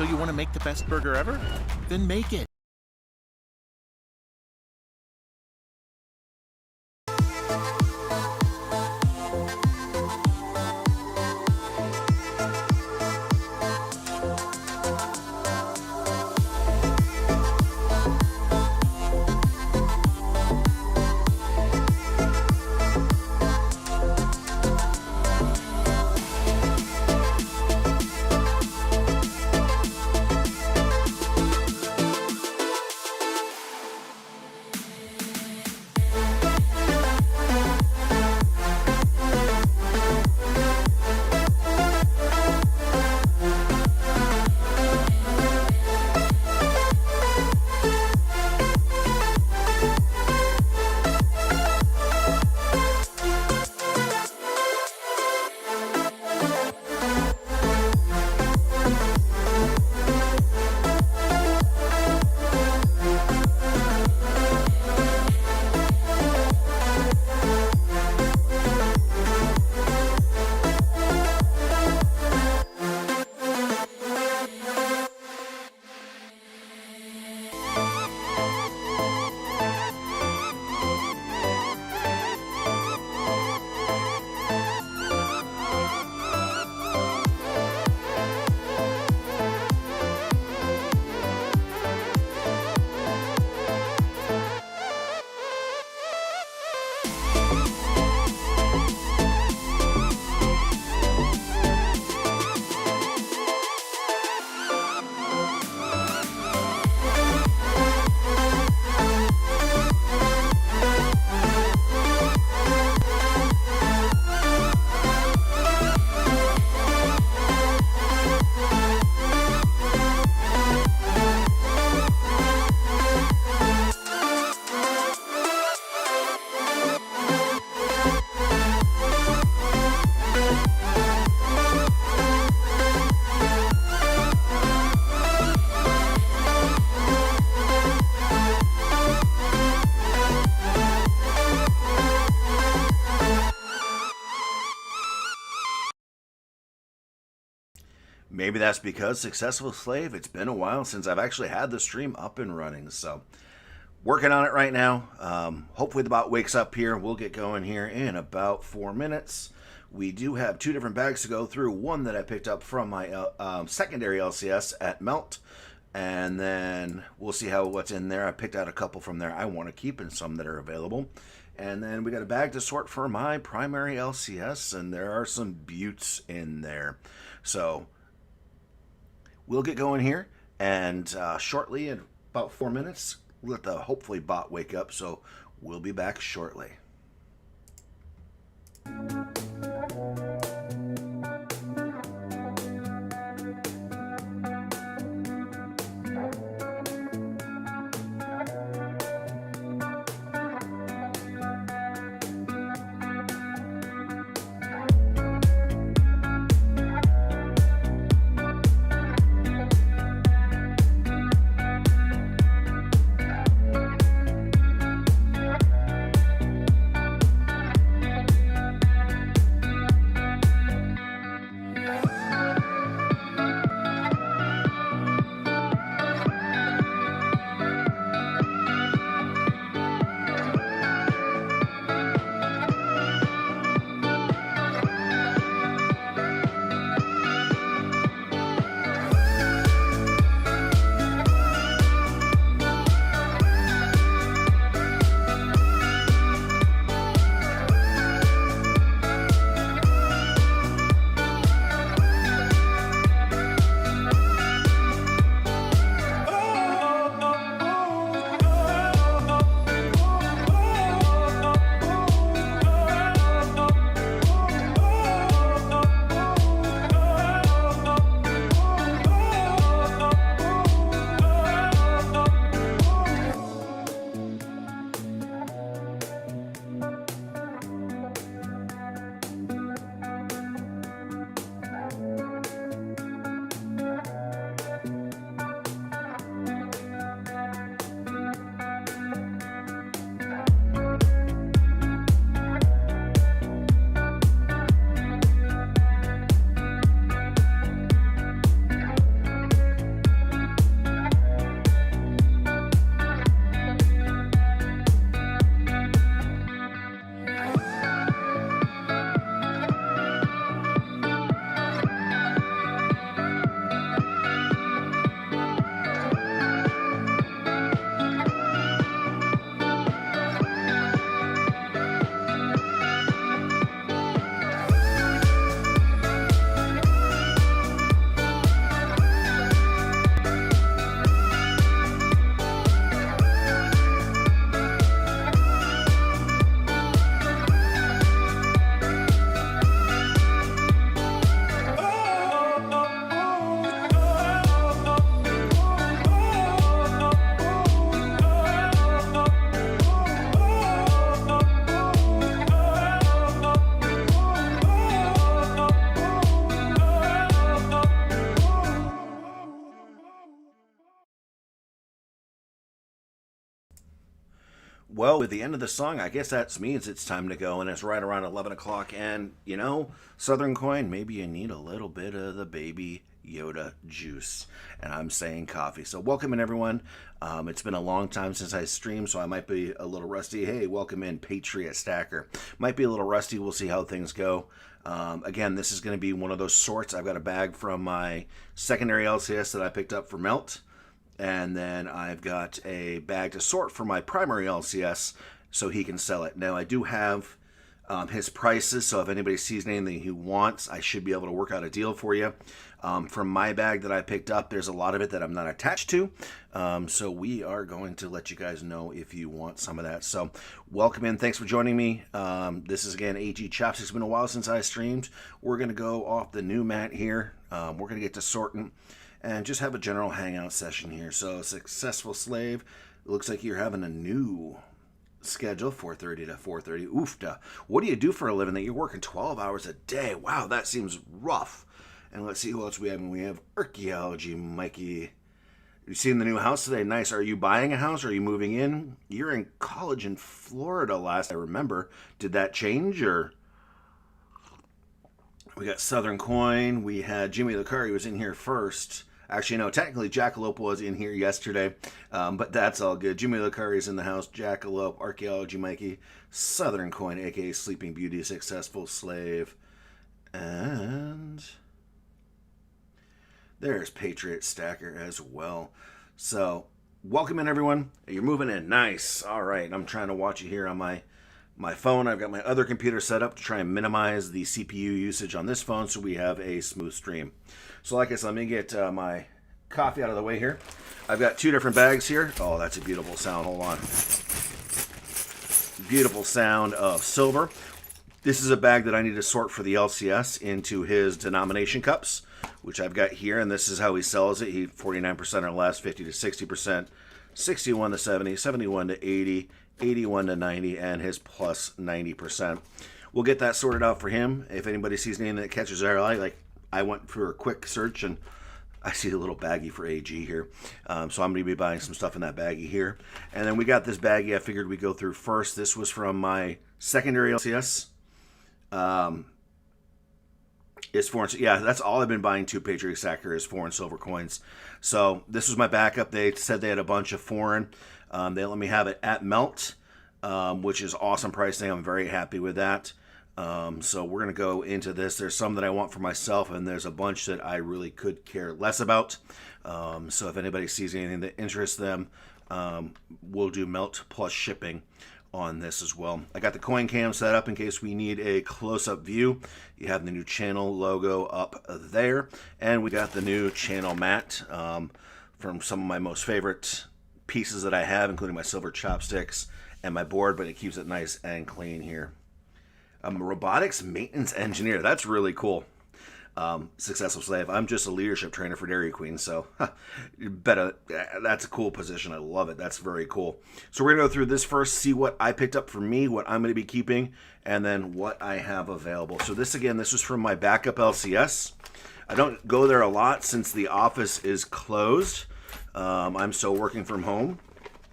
So you want to make the best burger ever? Then make it. Maybe that's because Successful Slave, it's been a while since I've actually had the stream up and running. So, working on it right now. Hopefully the bot wakes up here. We'll get going here in about 4 minutes. We do have 2 different bags to go through. One that I picked up from my secondary LCS at Melt. And then we'll see what's in there. I picked out a couple from there I want to keep and some that are available. And then we got a bag to sort for my primary LCS. And there are some buttes in there. So we'll get going here, and shortly, in about 4 minutes, let the hopefully bot wake up, so we'll be back shortly. Well, with the end of the song, I guess that means it's time to go, and it's right around 11 o'clock. And, you know, Southern Coin, maybe you need a little bit of the baby Yoda juice. And I'm saying coffee. So welcome in, everyone. It's been a long time since I streamed, so I might be a little rusty. Hey, welcome in, Patriot Stacker. Might be a little rusty. We'll see how things go. Again, this is going to be one of those sorts. I've got a bag from my secondary LCS that I picked up for Melt. And then I've got a bag to sort for my primary LCS so he can sell it. Now, I do have his prices, so if anybody sees anything he wants, I should be able to work out a deal for you. From my bag that I picked up, there's a lot of it that I'm not attached to. So we are going to let you guys know if you want some of that. So welcome in. Thanks for joining me. This is, again, AG Chops. It's been a while since I streamed. We're going to go off the new mat here. We're going to get to sorting and just have a general hangout session here. So, Successful Slave, it looks like you're having a new schedule, 4:30 to 4:30. Oofda. What do you do for a living that you're working 12 hours a day? Wow, that seems rough. And let's see who else we have. We have Archaeology Mikey. You seen the new house today? Nice. Are you buying a house? Are you moving in? You're in college in Florida last I remember. Did that change, or? We got Southern Coin. We had Jimmy the Curry was in here first. Actually, no, technically Jackalope was in here yesterday, but that's all good. Jimmy the Curry's in the house. Jackalope, Archaeology Mikey, Southern Coin, a.k.a. Sleeping Beauty, Successful Slave, and there's Patriot Stacker as well. So, welcome in, everyone. You're moving in. Nice. All right, I'm trying to watch you here on my phone. I've got my other computer set up to try and minimize the CPU usage on this phone so we have a smooth stream. So like I said, let me get my coffee out of the way here. I've got two different bags here. Oh, that's a beautiful sound. Hold on. Beautiful sound of silver. This is a bag that I need to sort for the LCS into his denomination cups, which I've got here, and this is how he sells it. He 49% or less, 50 to 60%, 61 to 70, 71 to 80, 81 to 90, and his plus 90%. We'll get that sorted out for him. If anybody sees anything that catches our eye, like I went for a quick search and I see a little baggie for AG here. So I'm going to be buying some stuff in that baggie here. And then we got this baggie I figured we'd go through first. This was from my secondary LCS. It's foreign. Yeah, that's all I've been buying to Patriot Stacker is foreign silver coins. So this was my backup. They said they had a bunch of foreign. They let me have it at Melt, which is awesome pricing. I'm very happy with that. So we're going to go into this. There's some that I want for myself, and there's a bunch that I really could care less about. So if anybody sees anything that interests them, we'll do Melt plus shipping on this as well. I got the coin cam set up in case we need a close-up view. You have the new channel logo up there, and we got the new channel mat from some of my most favorite pieces that I have, including my silver chopsticks and my board, but it keeps it nice and clean here. I'm a robotics maintenance engineer. That's really cool. Successful Slave. I'm just a leadership trainer for Dairy Queen, so that's a cool position. I love it. That's very cool. So we're going to go through this first, see what I picked up for me, what I'm going to be keeping, and then what I have available. So this, again, this was from my backup LCS. I don't go there a lot since the office is closed. I'm still working from home.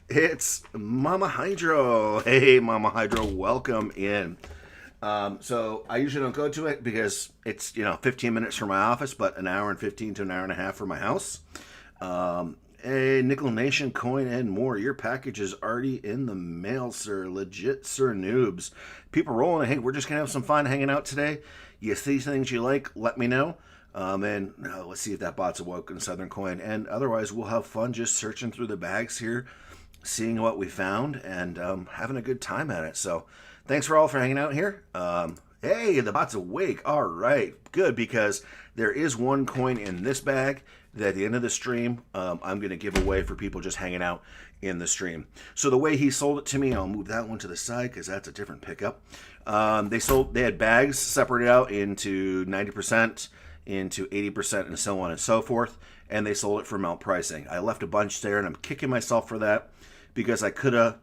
It's Mama Hydro. Hey, Mama Hydro, welcome in. So I usually don't go to it because it's, 15 minutes from my office, but an hour and 15 to an hour and a half from my house. A Nickel Nation coin and more. Your package is already in the mail, sir. Legit, sir, noobs. People rolling. Hey, we're just going to have some fun hanging out today. You see things you like, let me know. And let's see if that bot's awoke in Southern Coin. And otherwise, we'll have fun just searching through the bags here, seeing what we found, and having a good time at it. So thanks for all for hanging out here. Hey, the bot's awake. All right, good, because there is one coin in this bag that at the end of the stream, I'm going to give away for people just hanging out in the stream. So the way he sold it to me, I'll move that one to the side because that's a different pickup. They had bags separated out into 90%, into 80%, and so on and so forth, and they sold it for melt pricing. I left a bunch there, and I'm kicking myself for that because I could have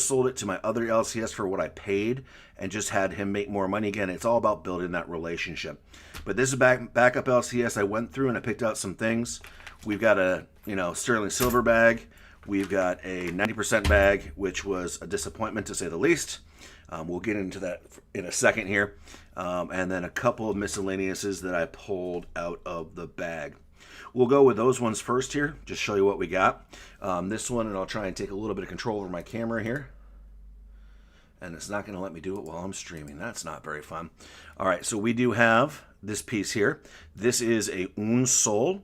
sold it to my other LCS for what I paid and just had him make more money. Again, it's all about building that relationship. But this is backup LCS. I went through and I picked out some things. We've got a sterling silver bag. We've got a 90% bag, which was a disappointment to say the least. We'll get into that in a second here. And then a couple of miscellaneouses that I pulled out of the bag. We'll go with those ones first here, just show you what we got. This one, and I'll try and take a little bit of control over my camera here. And it's not going to let me do it while I'm streaming. That's not very fun. All right, so we do have this piece here. This is a Un Sol.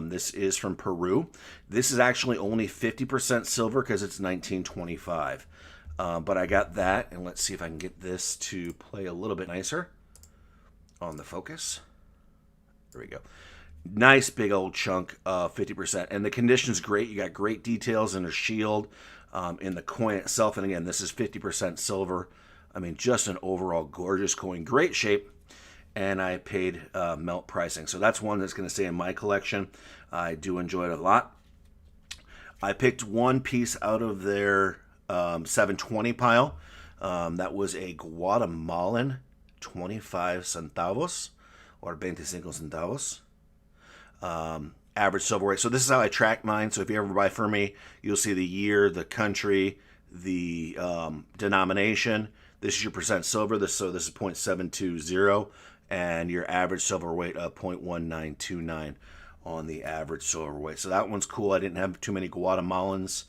This is from Peru. This is actually only 50% silver because it's 1925. But I got that, and let's see if I can get this to play a little bit nicer on the focus. There we go. Nice big old chunk of 50%. And the condition's great. You got great details in the shield, in the coin itself. And again, this is 50% silver. I mean, just an overall gorgeous coin. Great shape. And I paid melt pricing. So that's one that's going to stay in my collection. I do enjoy it a lot. I picked one piece out of their 720 pile. That was a Guatemalan 25 centavos or 25 centavos. Average silver weight. So this is how I track mine. So if you ever buy from me, you'll see the year, the country, the denomination. This is your percent silver. So this is 0.720, and your average silver weight of 0.1929 on the average silver weight. So that one's cool. I didn't have too many Guatemalans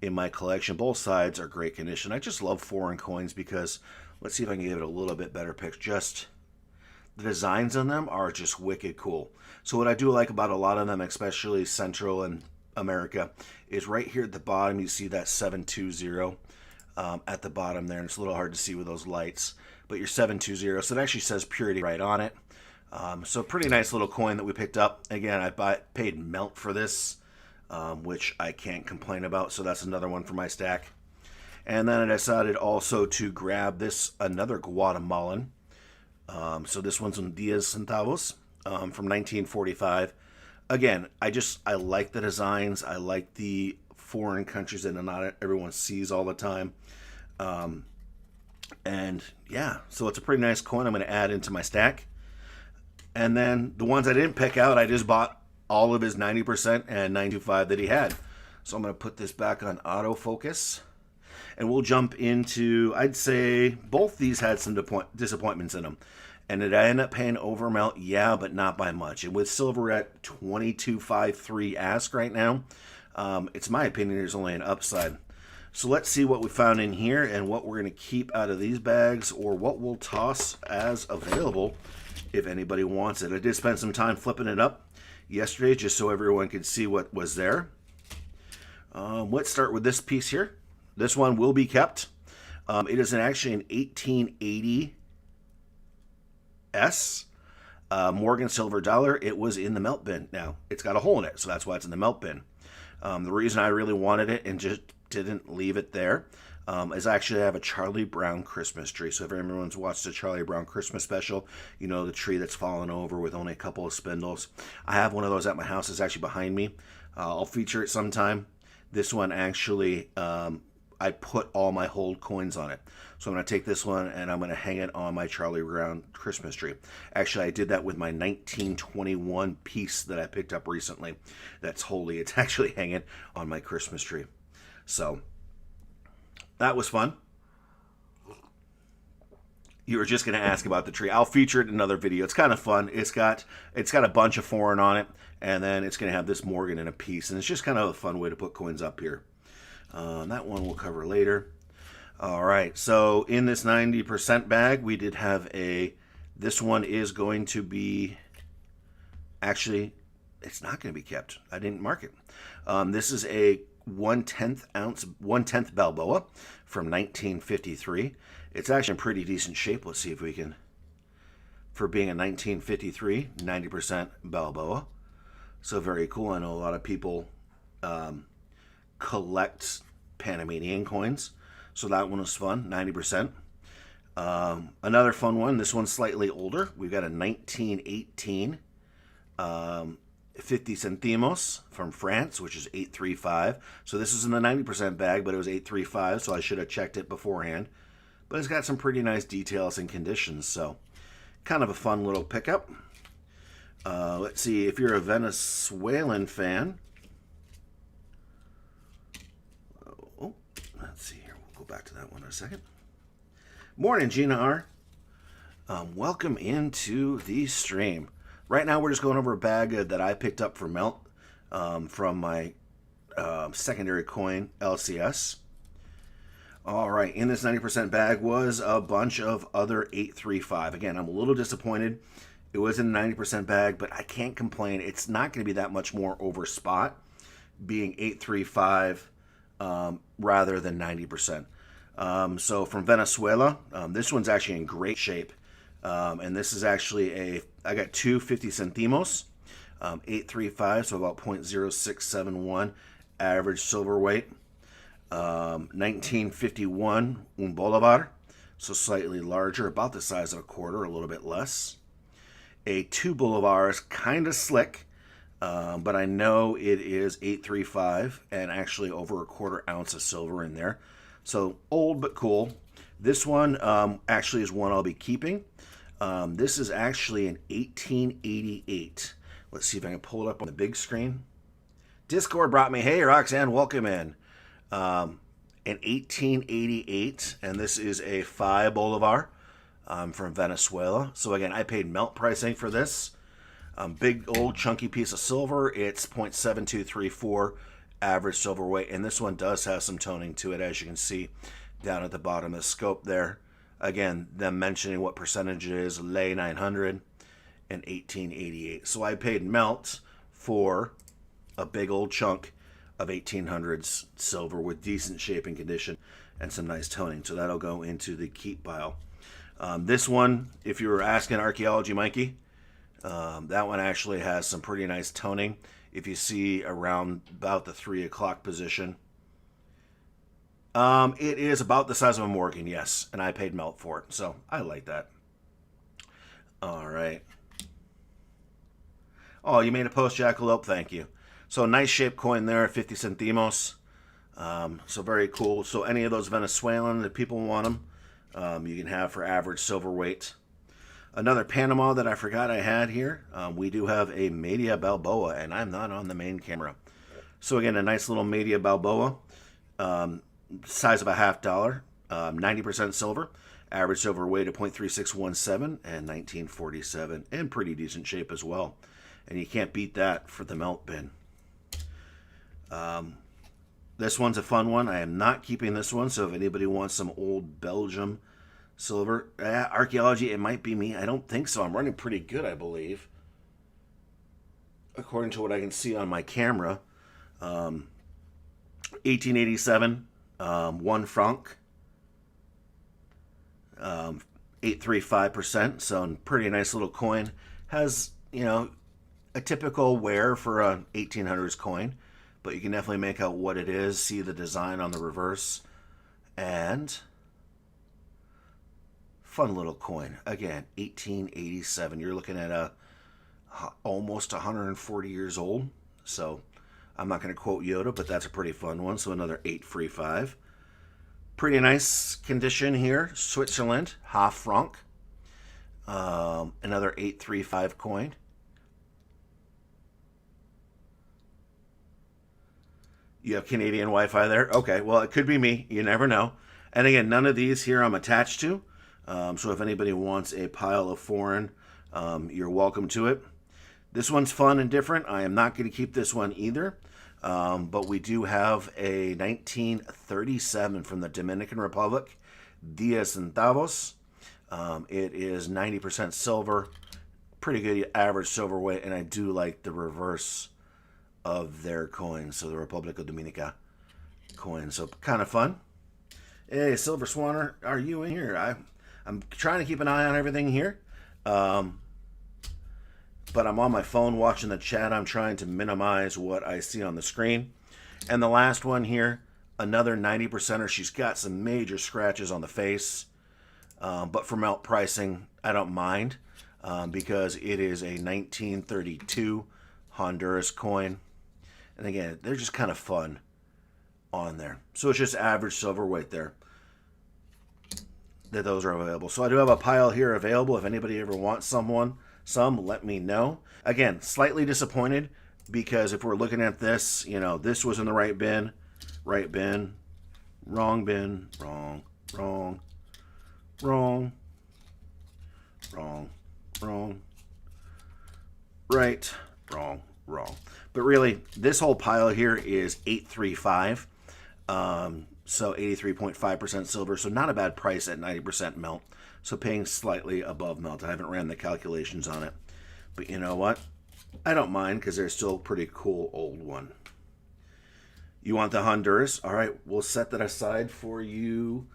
in my collection. Both sides are great condition. I just love foreign coins because, let's see if I can give it a little bit better picture. Just the designs on them are just wicked cool. So what I do like about a lot of them, especially Central and America, is right here at the bottom you see that 720 at the bottom there, and it's a little hard to see with those lights, but your 720, so it actually says purity right on it. So pretty nice little coin that we picked up. Again, I paid melt for this, which I can't complain about, so that's another one for my stack. And then I decided also to grab this, another Guatemalan. So this one's on 10 centavos from 1945. Again, I like the designs. I like the foreign countries that not everyone sees all the time. And yeah, so it's a pretty nice coin I'm going to add into my stack. And then the ones I didn't pick out, I just bought all of his 90% and 925 that he had. So I'm going to put this back on autofocus. And we'll jump into, I'd say both these had some disappointments in them. And did I end up paying over melt? Yeah, but not by much. And with silver at 22.53 ask right now, it's my opinion there's only an upside. So let's see what we found in here and what we're going to keep out of these bags, or what we'll toss as available if anybody wants it. I did spend some time flipping it up yesterday just so everyone could see what was there. Let's start with this piece here. This one will be kept. It is actually an 1880 S Morgan silver dollar. It was in the melt bin. Now it's got a hole in it, so that's why it's in the melt bin. The reason I really wanted it and just didn't leave it there is actually I have a Charlie Brown Christmas tree. So if everyone's watched the Charlie Brown Christmas special, you know the tree that's fallen over with only a couple of spindles. I have one of those at my house. It's actually behind me. I'll feature it sometime. This one actually, I put all my hold coins on it. So I'm going to take this one and I'm going to hang it on my Charlie Brown Christmas tree. Actually, I did that with my 1921 piece that I picked up recently. That's holy. It's actually hanging on my Christmas tree. So that was fun. You were just going to ask about the tree. I'll feature it in another video. It's kind of fun. It's got a bunch of foreign on it, and then it's going to have this Morgan in a piece, and it's just kind of a fun way to put coins up here. That one we'll cover later. All right, so in this 90% bag, we did have this one is going to be, actually, it's not going to be kept. I didn't mark it. This is a 1/10 Balboa from 1953. It's actually in pretty decent shape. Let's see if we can, for being a 1953, 90% Balboa. So very cool. I know a lot of people collect Panamanian coins. So that one was fun, 90%. Another fun one, this one's slightly older. We've got a 1918 50 centimos from France, which is 835. So this is in the 90% bag, but it was 835, so I should have checked it beforehand. But it's got some pretty nice details and conditions, so kind of a fun little pickup. Let's see, if you're a Venezuelan fan, back to that one in a second. Morning, Gina R. Welcome into the stream. Right now, we're just going over a bag that I picked up for Melt from my secondary coin, LCS. All right, in this 90% bag was a bunch of other 835. Again, I'm a little disappointed. It was in a 90% bag, but I can't complain. It's not going to be that much more over spot, being 835 rather than 90%. So from Venezuela, this one's actually in great shape. And this is actually I got two 50 centimos, 835, so about 0.0671 average silver weight. 1951 un bolivar, so slightly larger, about the size of a quarter, a little bit less. A 2 bolivars, kind of slick, but I know it is 835 and actually over a quarter ounce of silver in there. So old but cool. This one actually is one I'll be keeping. This is actually an 1888. Let's see if I can pull it up on the big screen. Discord brought me, hey Roxanne, welcome in. An 1888, and this is a 5 bolivar from Venezuela. So again, I paid melt pricing for this. Big old chunky piece of silver. It's 0.7234 average silver weight, and this one does have some toning to it, as you can see down at the bottom of the scope there. Again, them mentioning what percentage it is, lay 900 and 1888. So I paid melt for a big old chunk of 1800s silver with decent shape and condition and some nice toning. So that'll go into the keep pile. This one, if you were asking Archaeology Mikey, that one actually has some pretty nice toning. If you see around about the 3 o'clock position, it is about the size of a Morgan, yes, and I paid melt for it, so I like that. All right. Oh, you made a post, Jackalope, thank you. So nice shaped coin there, 50 centimos. So very cool. So any of those Venezuelan that people want them, you can have for average silver weight. Another Panama that I forgot I had here. We do have a Media Balboa, and I'm not on the main camera. So again, a nice little Media Balboa, size of a $50, 90% silver, average silver weight of 0.3617 and 1947, and pretty decent shape as well. And you can't beat that for the melt bin. This one's a fun one. I am not keeping this one, so if anybody wants some old Belgium silver, archaeology, it might be me. I don't think so. I'm running pretty good, I believe, according to what I can see on my camera. 1887, 1 franc, 835%, so a pretty nice little coin. Has, you know, a typical wear for a 1800s coin, but you can definitely make out what it is, see the design on the reverse, and fun little coin. Again, 1887. You're looking at almost 140 years old, so I'm not going to quote Yoda, but that's a pretty fun one. So another 835. Pretty nice condition here. Switzerland, half franc. Another 835 coin. You have Canadian Wi-Fi there? Okay, well, it could be me. You never know. And again, none of these here I'm attached to. So if anybody wants a pile of foreign, you're welcome to it. This one's fun and different. I am not going to keep this one either. But we do have a 1937 from the Dominican Republic, 10 centavos. It is 90% silver, pretty good average silver weight, and I do like the reverse of their coin, so the Republica Dominica coin, so kind of fun. Hey, Silver Swanner, are you in here? I'm trying to keep an eye on everything here, but I'm on my phone watching the chat. I'm trying to minimize what I see on the screen. And the last one here, another 90%er. She's got some major scratches on the face, but for melt pricing, I don't mind, because it is a 1932 Honduras coin. And again, they're just kind of fun on there. So it's just average silver weight there that those are available. So I do have a pile here available. If anybody ever wants some, let me know. Again, slightly disappointed because if we're looking at this, you know, this was in the right bin, Wrong bin. Wrong. Wrong. Wrong. Wrong. Wrong. Right. Wrong. Wrong. But really, this whole pile here is 835. So 83.5% silver. So not a bad price at 90% melt. So paying slightly above melt. I haven't ran the calculations on it. But you know what? I don't mind because they're still a pretty cool old one. You want the Honduras? All right, we'll set that aside for you,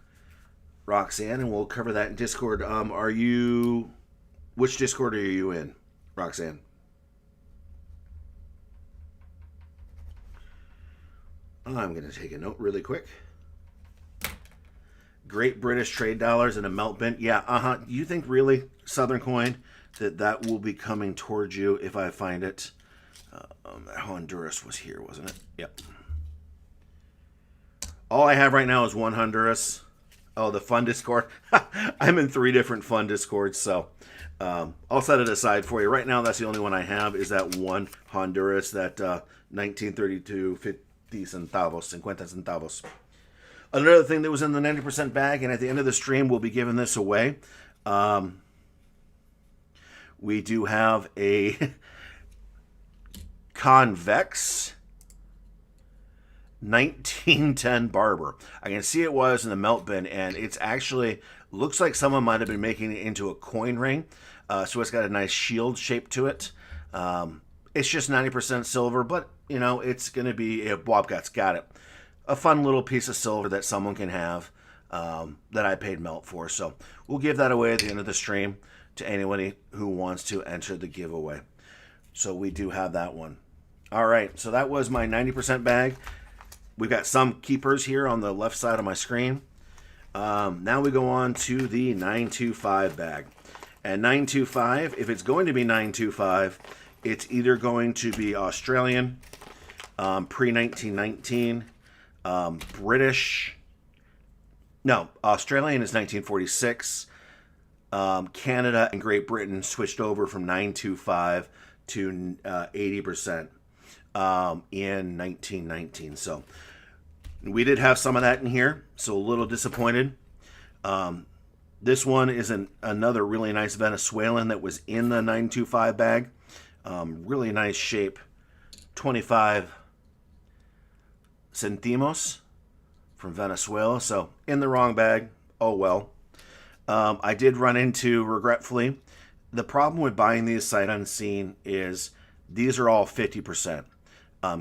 Roxanne, and we'll cover that in Discord. Which Discord are you in, Roxanne? I'm going to take a note really quick. Great British trade dollars and a melt bin. Yeah, You think really, Southern Coin, that will be coming towards you if I find it? Honduras was here, wasn't it? Yep. All I have right now is one Honduras. Oh, the fun Discord. I'm in 3 different fun Discords, so I'll set it aside for you. Right now, that's the only one I have is that one Honduras, that 1932 50 centavos, 50 centavos. Another thing that was in the 90% bag, and at the end of the stream, we'll be giving this away. We do have a Convex 1910 Barber. I can see it was in the melt bin, and it's actually looks like someone might have been making it into a coin ring. So it's got a nice shield shape to it. It's just 90% silver, but you know it's going to be. Bobcat's got it. A fun little piece of silver that someone can have that I paid melt for. So we'll give that away at the end of the stream to anybody who wants to enter the giveaway. So we do have that one. All right, so that was my 90% bag. We've got some keepers here on the left side of my screen. Now we go on to the 925 bag. And 925, if it's going to be 925, it's either going to be Australian, pre-1919, British. No, Australian is 1946. Canada and Great Britain switched over from 925 to 80% in 1919. So we did have some of that in here, so a little disappointed. This one is another really nice Venezuelan that was in the 925 bag. Really nice shape. 25 centimos from Venezuela. So in the wrong bag. Oh well. I did run into, regretfully, the problem with buying these sight unseen is these are all 50%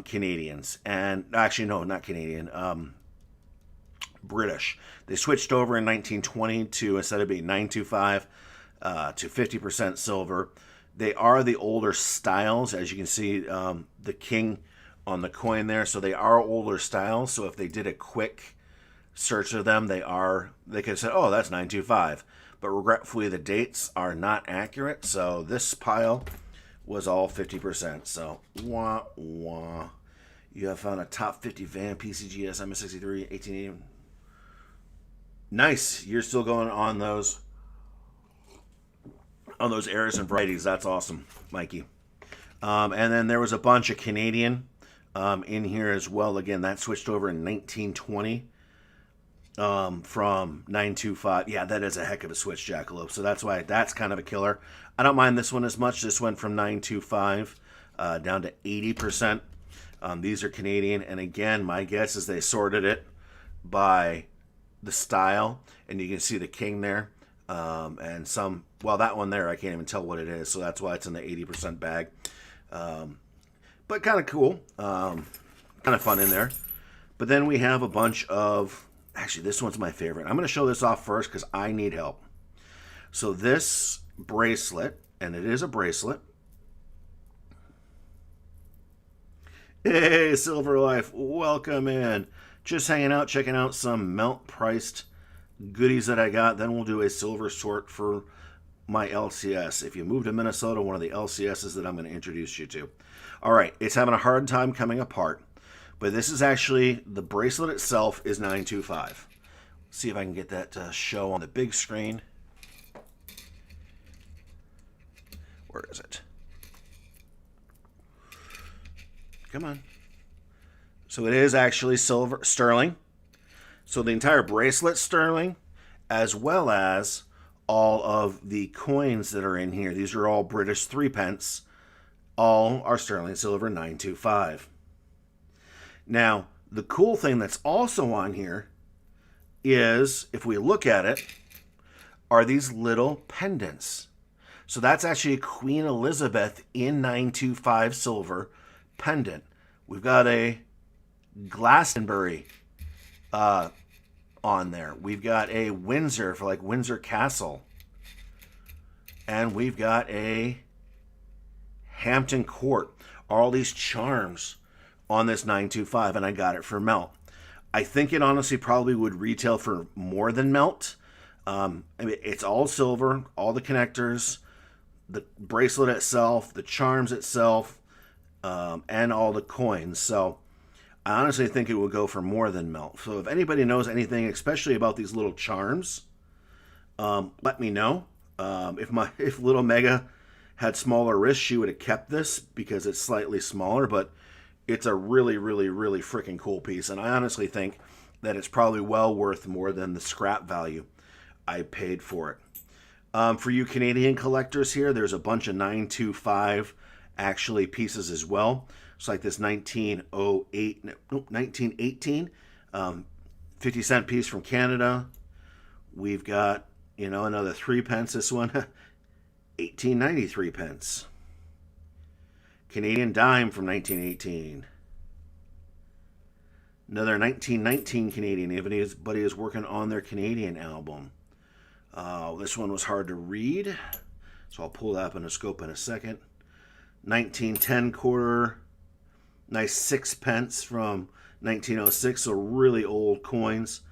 Canadians. And actually, no, not Canadian. British. They switched over in 1920 to, instead of being 925 to 50% silver. They are the older styles, as you can see, the king on the coin there. So they are older styles. So if they did a quick search of them, they could have said, oh, that's 925. But regretfully, the dates are not accurate. So this pile was all 50%. So, wah, wah. You have found a top 50 van PCGS MS63 1880. Nice. You're still going on those errors and varieties. That's awesome, Mikey. And then there was a bunch of Canadian in here as well. Again, that switched over in 1920 from 925. Yeah, that is a heck of a switch, Jackalope. So that's why that's kind of a killer. I don't mind this one as much. This went from 925 down to 80%. These are Canadian. And again, my guess is they sorted it by the style. And you can see the king there. And some, well, that one there, I can't even tell what it is. So that's why it's in the 80% bag. But kind of cool. Kind of fun in there. But then we have a bunch of, actually, this one's my favorite. I'm going to show this off first because I need help. So this bracelet, and it is a bracelet. Hey, Silver Life, welcome in. Just hanging out, checking out some melt-priced goodies that I got. Then we'll do a silver sort for my LCS. If you move to Minnesota, one of the LCSs that I'm going to introduce you to. All right, it's having a hard time coming apart. But this is actually, the bracelet itself is 925. See if I can get that to show on the big screen. Where is it? Come on. So it is actually silver, sterling. So the entire bracelet sterling, as well as all of the coins that are in here. These are all British 3p. All are sterling silver 925. Now, the cool thing that's also on here is, if we look at it, are these little pendants. So that's actually a Queen Elizabeth in 925 silver pendant. We've got a Glastonbury on there. We've got a Windsor for like Windsor Castle. And we've got a Hampton Court. All these charms on this 925, and I got it for melt. I think it honestly probably would retail for more than melt. I mean, it's all silver, all the connectors, the bracelet itself, the charms itself, and all the coins. So I honestly think it would go for more than melt. So if anybody knows anything, especially about these little charms, let me know. If Little Mega had smaller wrists, she would have kept this because it's slightly smaller, but it's a really, really, really freaking cool piece. And I honestly think that it's probably well worth more than the scrap value I paid for it. For you Canadian collectors here, there's a bunch of 925 actually pieces as well. It's like this 1918, 50-cent piece from Canada. We've got, another 3p. This one, 1893p. Canadian dime from 1918. Another 1919 Canadian. Anybody is working on their Canadian album. This one was hard to read, so I'll pull that up in a scope in a second. 1910 quarter. Nice 6p from 1906, so really old coins.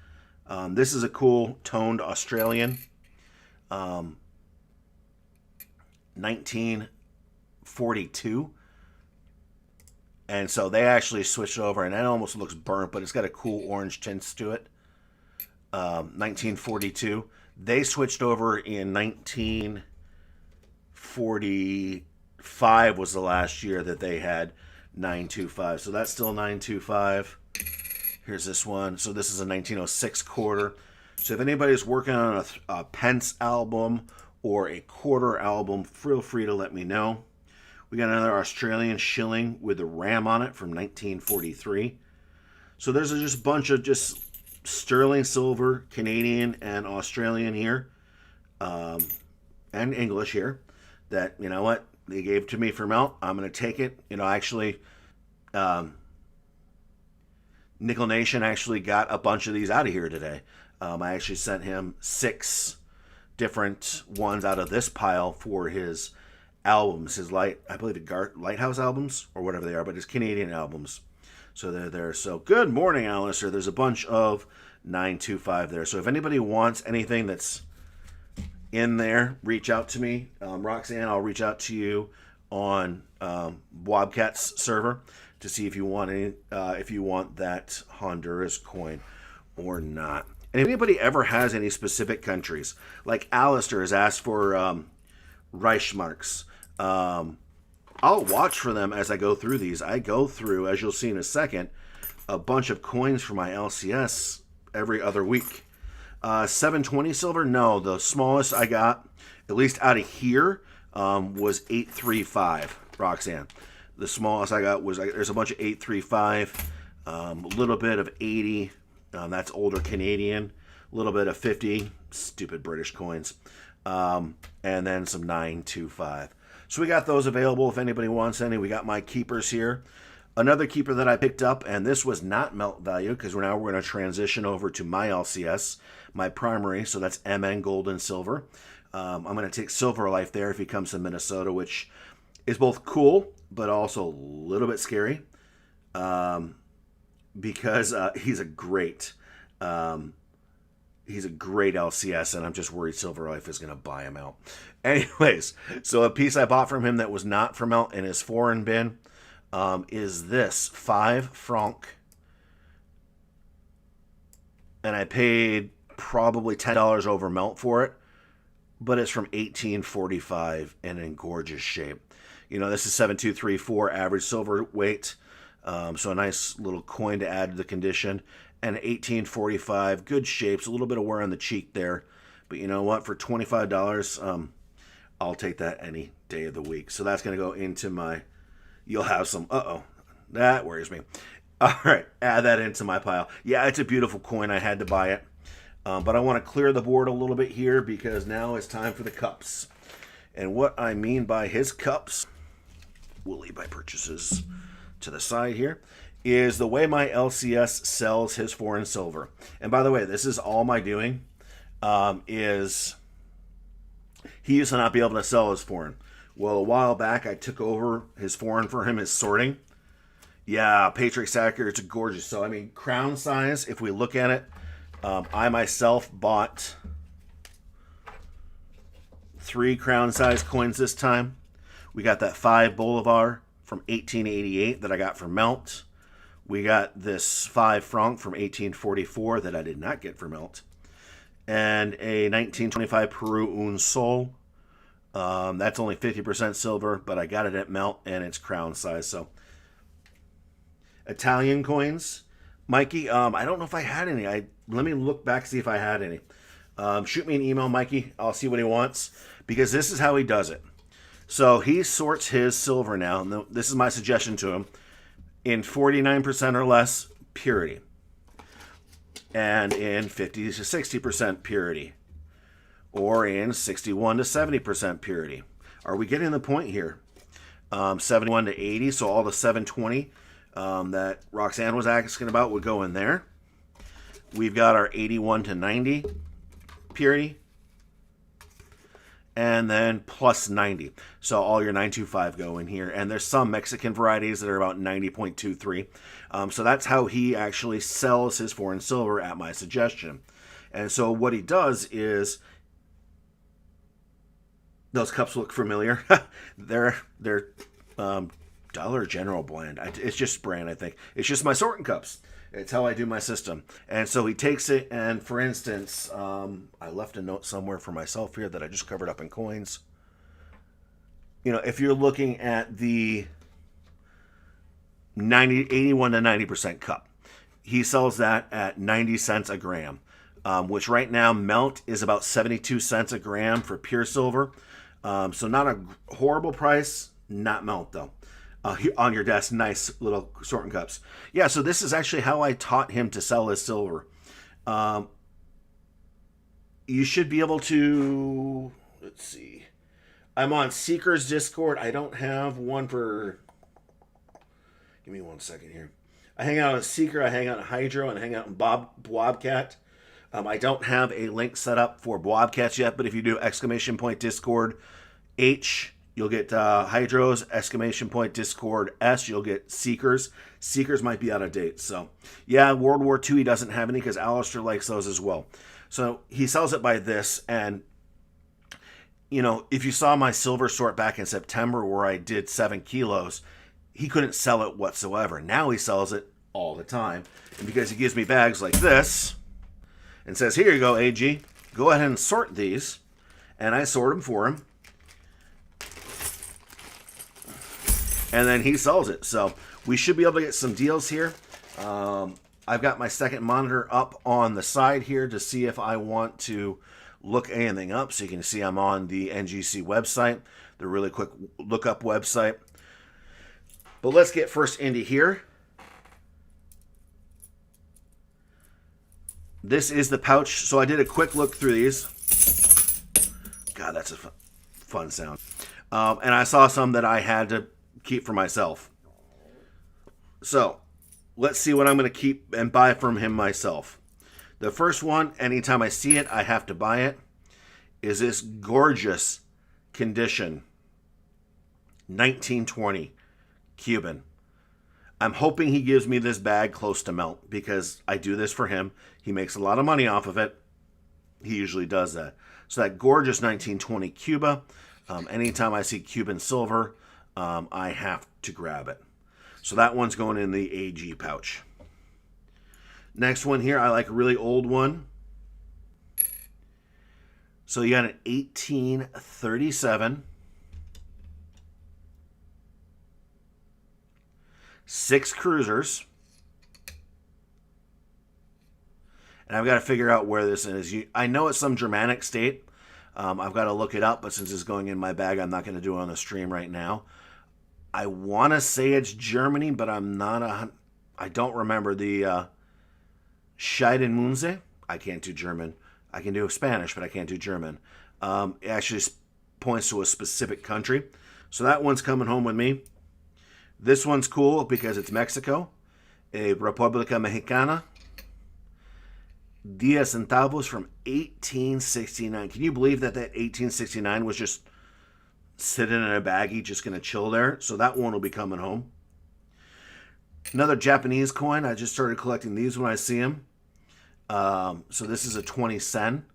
This is a cool toned Australian. 1942. And so they actually switched over, and it almost looks burnt, but it's got a cool orange tints to it. 1942. They switched over in 1945 was the last year that they had 925. So that's still 925. Here's this one. So this is a 1906 quarter. So if anybody's working on a pence album or a quarter album, feel free to let me know. We got another Australian shilling with a ram on it from 1943. So there's just a bunch of just sterling silver, Canadian and Australian here, and English here, that, they gave to me for melt. I'm going to take it. Actually, Nickel Nation actually got a bunch of these out of here today. I actually sent him 6 different ones out of this pile for his albums, I believe Lighthouse albums or whatever they are, but his Canadian albums. So they're there. So good morning, Alistair. There's a bunch of 925 there. So if anybody wants anything that's in there, reach out to me. Roxanne, I'll reach out to you on Bobcat's server to see if you want that Honduras coin or not. And if anybody ever has any specific countries, like Alistair has asked for Reichsmarks, I'll watch for them as I go through these. I go through, as you'll see in a second, a bunch of coins for my LCS every other week. 720 silver? No, the smallest I got, at least out of here, was 835, Roxanne. The smallest I got was, there's a bunch of 835, a little bit of 80, that's older Canadian, a little bit of 50, stupid British coins, and then some 925. So we got those available if anybody wants any. We got my keepers here. Another keeper that I picked up, and this was not melt value because we're going to transition over to my LCS, my primary, so that's MN Gold and Silver. I'm going to take Silver Life there if he comes to Minnesota, which is both cool but also a little bit scary because he's a great LCS, and I'm just worried Silver Life is going to buy him out. Anyways, so a piece I bought from him that was not from melt in his foreign bin is this 5 franc, and I paid probably $10 over melt for it, but it's from 1845 and in gorgeous shape. This is 7234 average silver weight, so a nice little coin to add to the condition. and 1845. Good shapes, a little bit of wear on the cheek there. But you know what? For $25, I'll take that any day of the week. So that's going to go into my, you'll have some, that worries me. All right, add that into my pile. Yeah, it's a beautiful coin. I had to buy it. But I want to clear the board a little bit here because now it's time for the cups. And what I mean by his cups, we'll leave my purchases to the side here, is the way my LCS sells his foreign silver. And by the way, this is all my doing, is he used to not be able to sell his foreign. Well, a while back, I took over his foreign for him, his sorting. Yeah, Patriot Sacker, it's gorgeous. So, I mean, crown size, if we look at it, I myself bought 3 crown size coins this time. We got that 5 Bolivar from 1888 that I got for Melt. We got this 5 franc from 1844 that I did not get for Melt. And a 1925 Peru Un Sol. That's only 50% silver, but I got it at Melt and it's crown size. So, Italian coins. Mikey, I don't know if I had any. Let me look back, see if I had any. Shoot me an email, Mikey. I'll see what he wants. Because this is how he does it. So he sorts his silver now. And this is my suggestion to him. In 49% or less purity. And in 50 to 60% purity. Or in 61 to 70% purity. Are we getting the point here? 71 to 80, so all the 720 that Roxanne was asking about would go in there. We've got our 81 to 90 purity. And then plus 90. So all your 925 go in here. And there's some Mexican varieties that are about 90.23. So that's how he actually sells his foreign silver at my suggestion. And so what he does is, those cups look familiar. they're Dollar General blend. It's just brand, I think. It's just my sorting cups. It's how I do my system. And so he takes it, and for instance, I left a note somewhere for myself here that I just covered up in coins. You know, if you're looking at the 81 to 90% cup, he sells that at 90 cents a gram, which right now Melt is about 72 cents a gram for pure silver. So not a horrible price, not Melt though. On your desk, nice little sorting cups. Yeah, so this is actually how I taught him to sell his silver. You should be able to, let's see. I'm on Seeker's Discord. I don't have one for, give me 1 second here. I hang out on Seeker, I hang out on Hydro, and I hang out on Blobcat. I don't have a link set up for Blobcats yet, but if you do !Discord H, you'll get Hydros, !Discord S, you'll get Seekers. Seekers might be out of date. So, yeah, World War II, he doesn't have any because Alistair likes those as well. So, he sells it by this. And, you know, if you saw my silver sort back in September where I did 7 kilos, he couldn't sell it whatsoever. Now he sells it all the time. And because he gives me bags like this and says, here you go, AG, go ahead and sort these. And I sort them for him. And then he sells it. So we should be able to get some deals here. I've got my second monitor up on the side here to see if I want to look anything up. So you can see I'm on the NGC website, the really quick lookup website. But let's get first into here. This is the pouch. So I did a quick look through these. God, that's a fun sound. And I saw some that I had to keep for myself. So let's see what I'm going to keep and buy from him myself. The first one, anytime I see it, I have to buy it, is this gorgeous condition 1920 Cuban. I'm hoping he gives me this bag close to Melt because I do this for him. He makes a lot of money off of it. He usually does that. So that gorgeous 1920 Cuba, anytime I see Cuban silver, I have to grab it. So that one's going in the AG pouch. Next one here, I like a really old one. So you got an 1837. 6 cruisers. And I've got to figure out where this is. I know it's some Germanic state. I've got to look it up, but since it's going in my bag, I'm not going to do it on the stream right now. I want to say it's Germany, but I'm not I don't remember the Scheidenmunse. I can't do German. I can do Spanish, but I can't do German. It actually points to a specific country. So that one's coming home with me. This one's cool because it's Mexico. A República Mexicana. 10 centavos from 1869. Can you believe that 1869 was just sitting in a baggie, just going to chill there? So that one will be coming home. Another Japanese coin. I just started collecting these when I see them. So this is a 20 sen.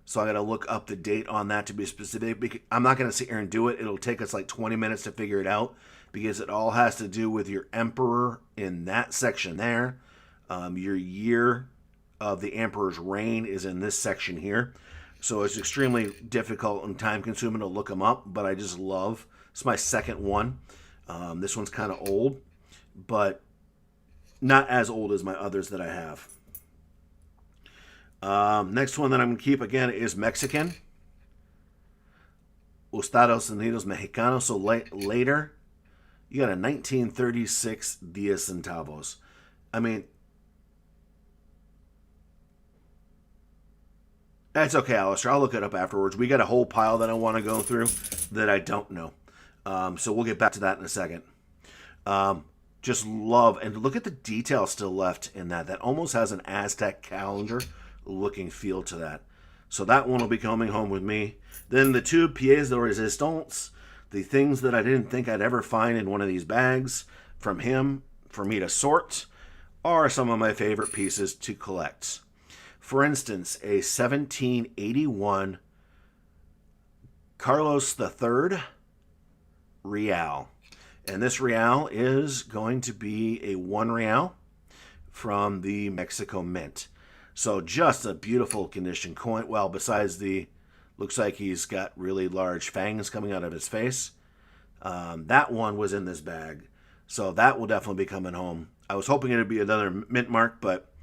So I got to look up the date on that to be specific. I'm not going to sit here and do it. It'll take us like 20 minutes to figure it out because it all has to do with your emperor in that section there. Your year of the emperor's reign is in this section here. So it's extremely difficult and time consuming to look them up, but I just love. It's my second one. This one's kind of old, but not as old as my others that I have. Next one that I'm going to keep again is Mexican. Estados Unidos Mexicanos. So later, you got a 1936 10 centavos. I mean, that's okay, Alistair. I'll look it up afterwards. We got a whole pile that I want to go through that I don't know. So we'll get back to that in a second. Just love, and look at the detail still left in that. That almost has an Aztec calendar looking feel to that. So that one will be coming home with me. Then the two pièces de résistance, the things that I didn't think I'd ever find in one of these bags from him for me to sort, are some of my favorite pieces to collect. For instance, a 1781 Carlos III real. And this real is going to be a 1 real from the Mexico Mint. So just a beautiful condition coin. Well, besides looks like he's got really large fangs coming out of his face. That one was in this bag. So that will definitely be coming home. I was hoping it would be another mint mark, but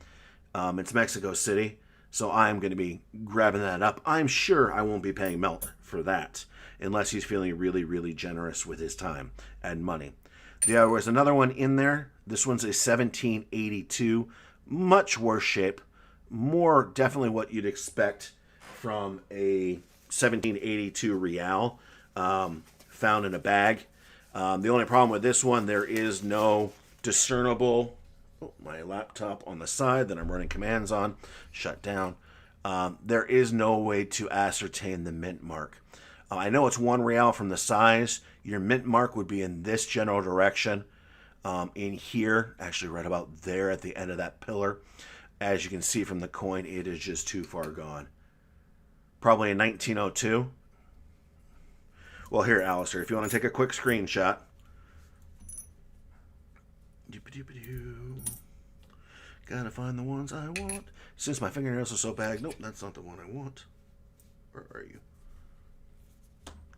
it's Mexico City. So I'm going to be grabbing that up. I'm sure I won't be paying Melt for that, unless he's feeling really, really generous with his time and money. There was another one in there. This one's a 1782. Much worse shape. More definitely what you'd expect from a 1782 real found in a bag. The only problem with this one, there is no discernible... Oh, my laptop on the side that I'm running commands on, shut down. There is no way to ascertain the mint mark. I know it's 1 real from the size. Your mint mark would be in this general direction. In here, actually right about there at the end of that pillar. As you can see from the coin, it is just too far gone. Probably in 1902. Well, here, Alistair, if you want to take a quick screenshot. Gotta find the ones I want. Since my fingernails are so bad. Nope, that's not the one I want. Where are you?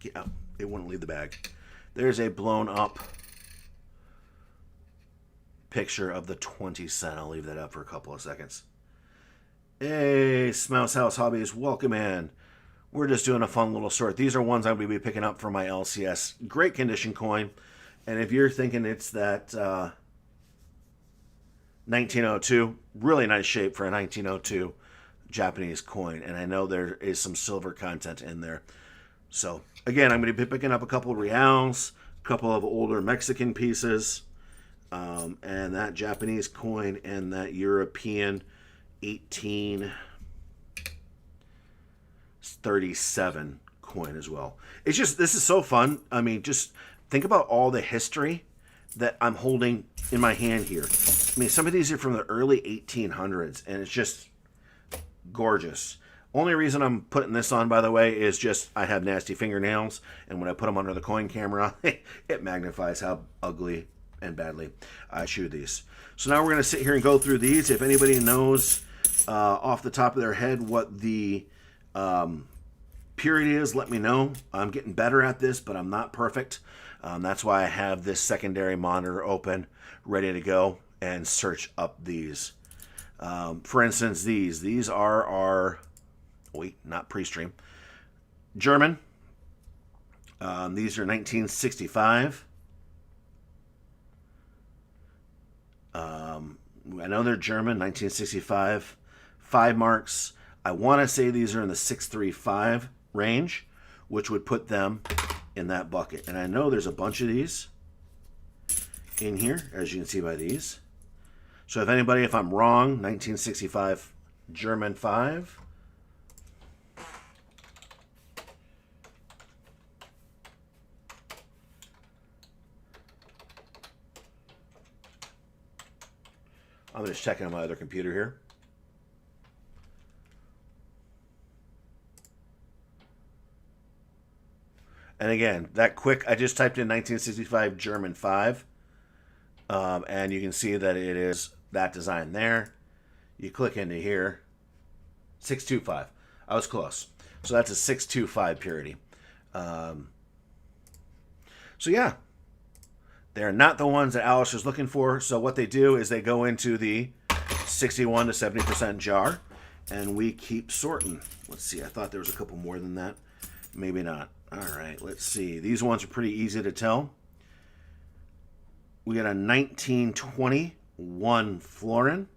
Get out. It wouldn't leave the bag. There's a blown up picture of the 20 cent. I'll leave that up for a couple of seconds. Hey, Smouse House Hobbies, welcome in. We're just doing a fun little sort. These are ones I'm going to be picking up for my LCS. Great condition coin. And if you're thinking it's that 1902, really nice shape for a 1902 Japanese coin. And I know there is some silver content in there. So, again, I'm going to be picking up a couple of reals, a couple of older Mexican pieces, and that Japanese coin and that European 1837 coin as well. It's just, this is so fun. I mean, just think about all the history that I'm holding in my hand here. I mean, some of these are from the early 1800s, and it's just gorgeous. Only reason I'm putting this on, by the way, is just I have nasty fingernails, and when I put them under the coin camera, it magnifies how ugly and badly I chew these. So now we're going to sit here and go through these. If anybody knows off the top of their head what the period is, let me know. I'm getting better at this, but I'm not perfect. That's why I have this secondary monitor open, ready to go and search up these. For instance, these are our, wait, not pre-stream, German. These are 1965. I know they're German, 1965. 5 marks. I want to say these are in the 635 range, which would put them in that bucket. And I know there's a bunch of these in here, as you can see by these. So if anybody, if I'm wrong, 1965 German 5. I'm just checking on my other computer here. And again, that quick, I just typed in 1965 German 5. And you can see that it is that design there. You click into here. 625. I was close. So that's a 625 purity. So yeah. They're not the ones that Alistair's looking for. So what they do is they go into the 61 to 70% jar, and we keep sorting. Let's see. I thought there was a couple more than that. Maybe not. All right. Let's see. These ones are pretty easy to tell. We got a 1921 florin.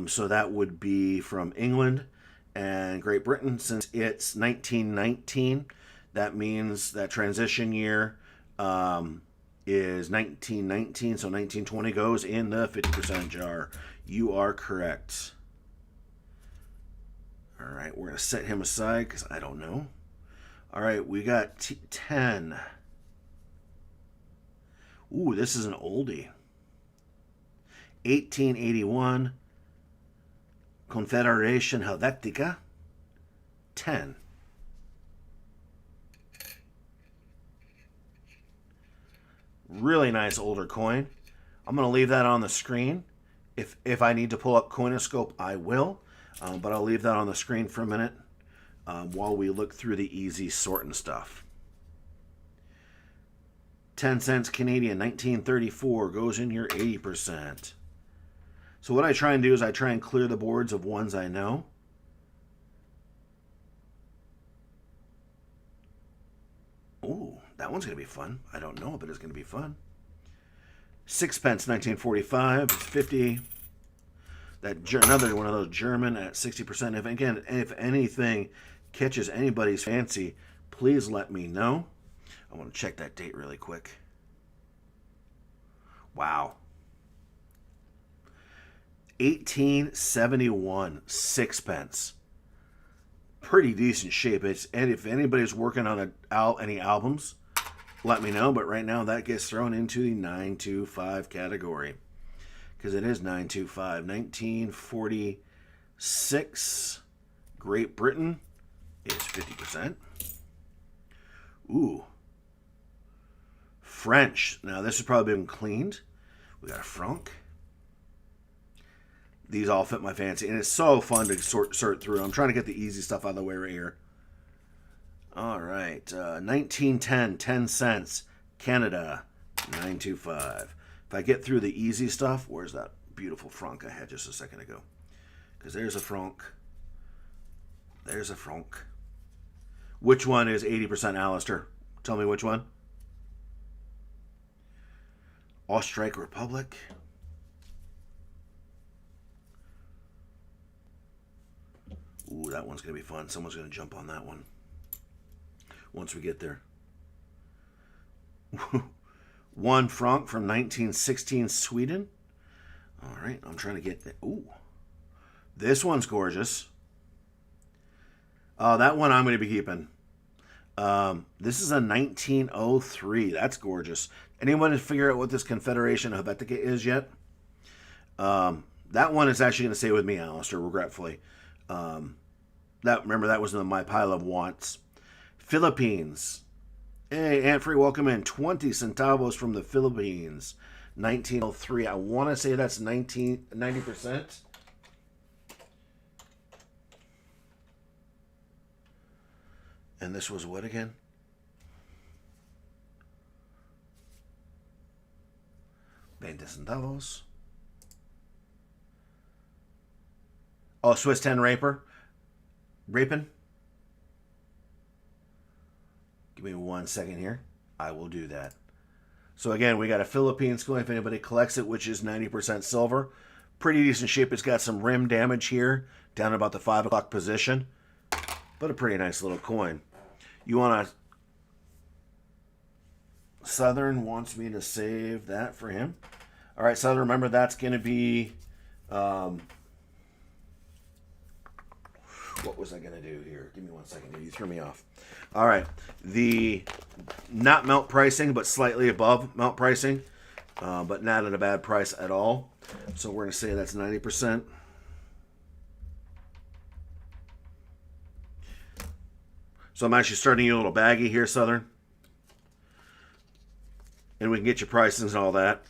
So that would be from England and Great Britain. Since it's 1919, that means that transition year is 1919, so 1920 goes in the 50% jar. You are correct. All right, we're going to set him aside because I don't know. All right, we got 10. Ooh, this is an oldie. 1881, Confederation Helvetica, 10. Really nice older coin. I'm going to leave that on the screen. If I need to pull up Coinoscope, I will. But I'll leave that on the screen for a minute while we look through the easy sorting stuff. 10 cents Canadian, 1934, goes in your 80%. So what I try and do is I try and clear the boards of ones I know. Ooh, that one's going to be fun. I don't know, but it's going to be fun. 6 pence, 1945, it's 50. Another one of those German at 60%. If anything catches anybody's fancy, please let me know. I want to check that date really quick. Wow. 1871, 6 pence. Pretty decent shape. And if anybody's working on any albums, let me know. But right now that gets thrown into the 925 category. Because it is 925. 1946, Great Britain is 50%. Ooh. French. Now this has probably been cleaned. We got a franc. These all fit my fancy. And it's so fun to sort through. I'm trying to get the easy stuff out of the way right here. All right. 1910, 10 cents. Canada, 925. If I get through the easy stuff, where's that beautiful franc I had just a second ago? Because there's a franc. There's a franc. Which one is 80% Alistair? Tell me which one. Österreich Republic. Ooh, that one's going to be fun. Someone's going to jump on that one once we get there. 1 franc from 1916 Sweden. All right, I'm trying to get that. Ooh, this one's gorgeous. That one I'm going to be keeping. This is a 1903. That's gorgeous. Anyone figure out what this Confederation Helvetica is yet? That one is actually going to stay with me, Alistair, regretfully. Remember that was in my pile of wants. Philippines. Hey, Aunt Free, welcome in. 20 centavos from the Philippines. 1903. I want to say that's 90%. And this was what again? $20 centavos. Oh, Swiss 10 Raper. Rapin? Give me 1 second here. I will do that. So again, we got a Philippines coin if anybody collects it, which is 90% silver. Pretty decent shape. It's got some rim damage here, down about the 5 o'clock position. But a pretty nice little coin. You want to... Southern wants me to save that for him. All right, Southern, remember that's going to be... what was I going to do here? Give me 1 second. You threw me off. All right. The not melt pricing, but slightly above melt pricing, but not at a bad price at all. So we're going to say that's 90%. So I'm actually starting you a little baggy here, Southern. And we can get you prices and all that.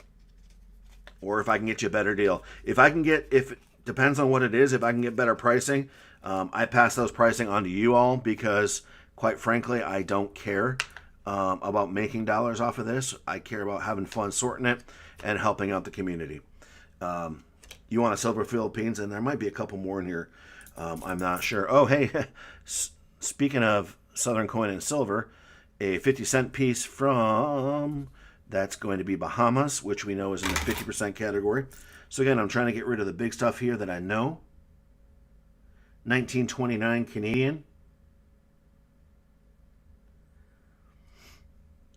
Or if I can get you a better deal. If it depends on what it is, if I can get better pricing, I pass those pricing on to you all because, quite frankly, I don't care about making dollars off of this. I care about having fun sorting it and helping out the community. You want a silver Philippines, and there might be a couple more in here. I'm not sure. Oh, hey, speaking of Southern coin and silver, a 50-cent piece from, that's going to be Bahamas, which we know is in the 50% category. So again, I'm trying to get rid of the big stuff here that I know. 1929 Canadian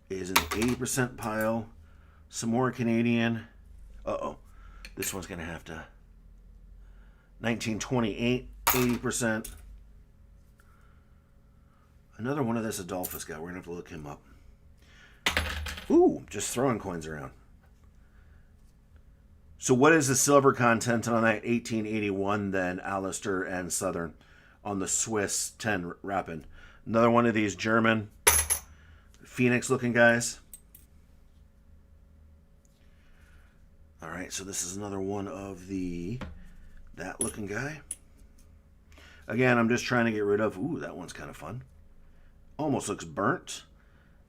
is in the 80% pile. Some more Canadian. Uh-oh. This one's going to have to... 1928, 80%. Another one of this Adolphus guy. We're going to have to look him up. Ooh, just throwing coins around. So what is the silver content on that 1881 then, Alistair and Southern, on the Swiss 10 Rapid? Another one of these German Phoenix-looking guys. All right, so this is another one of that looking guy. Again, I'm just trying to get rid of... Ooh, that one's kind of fun. Almost looks burnt.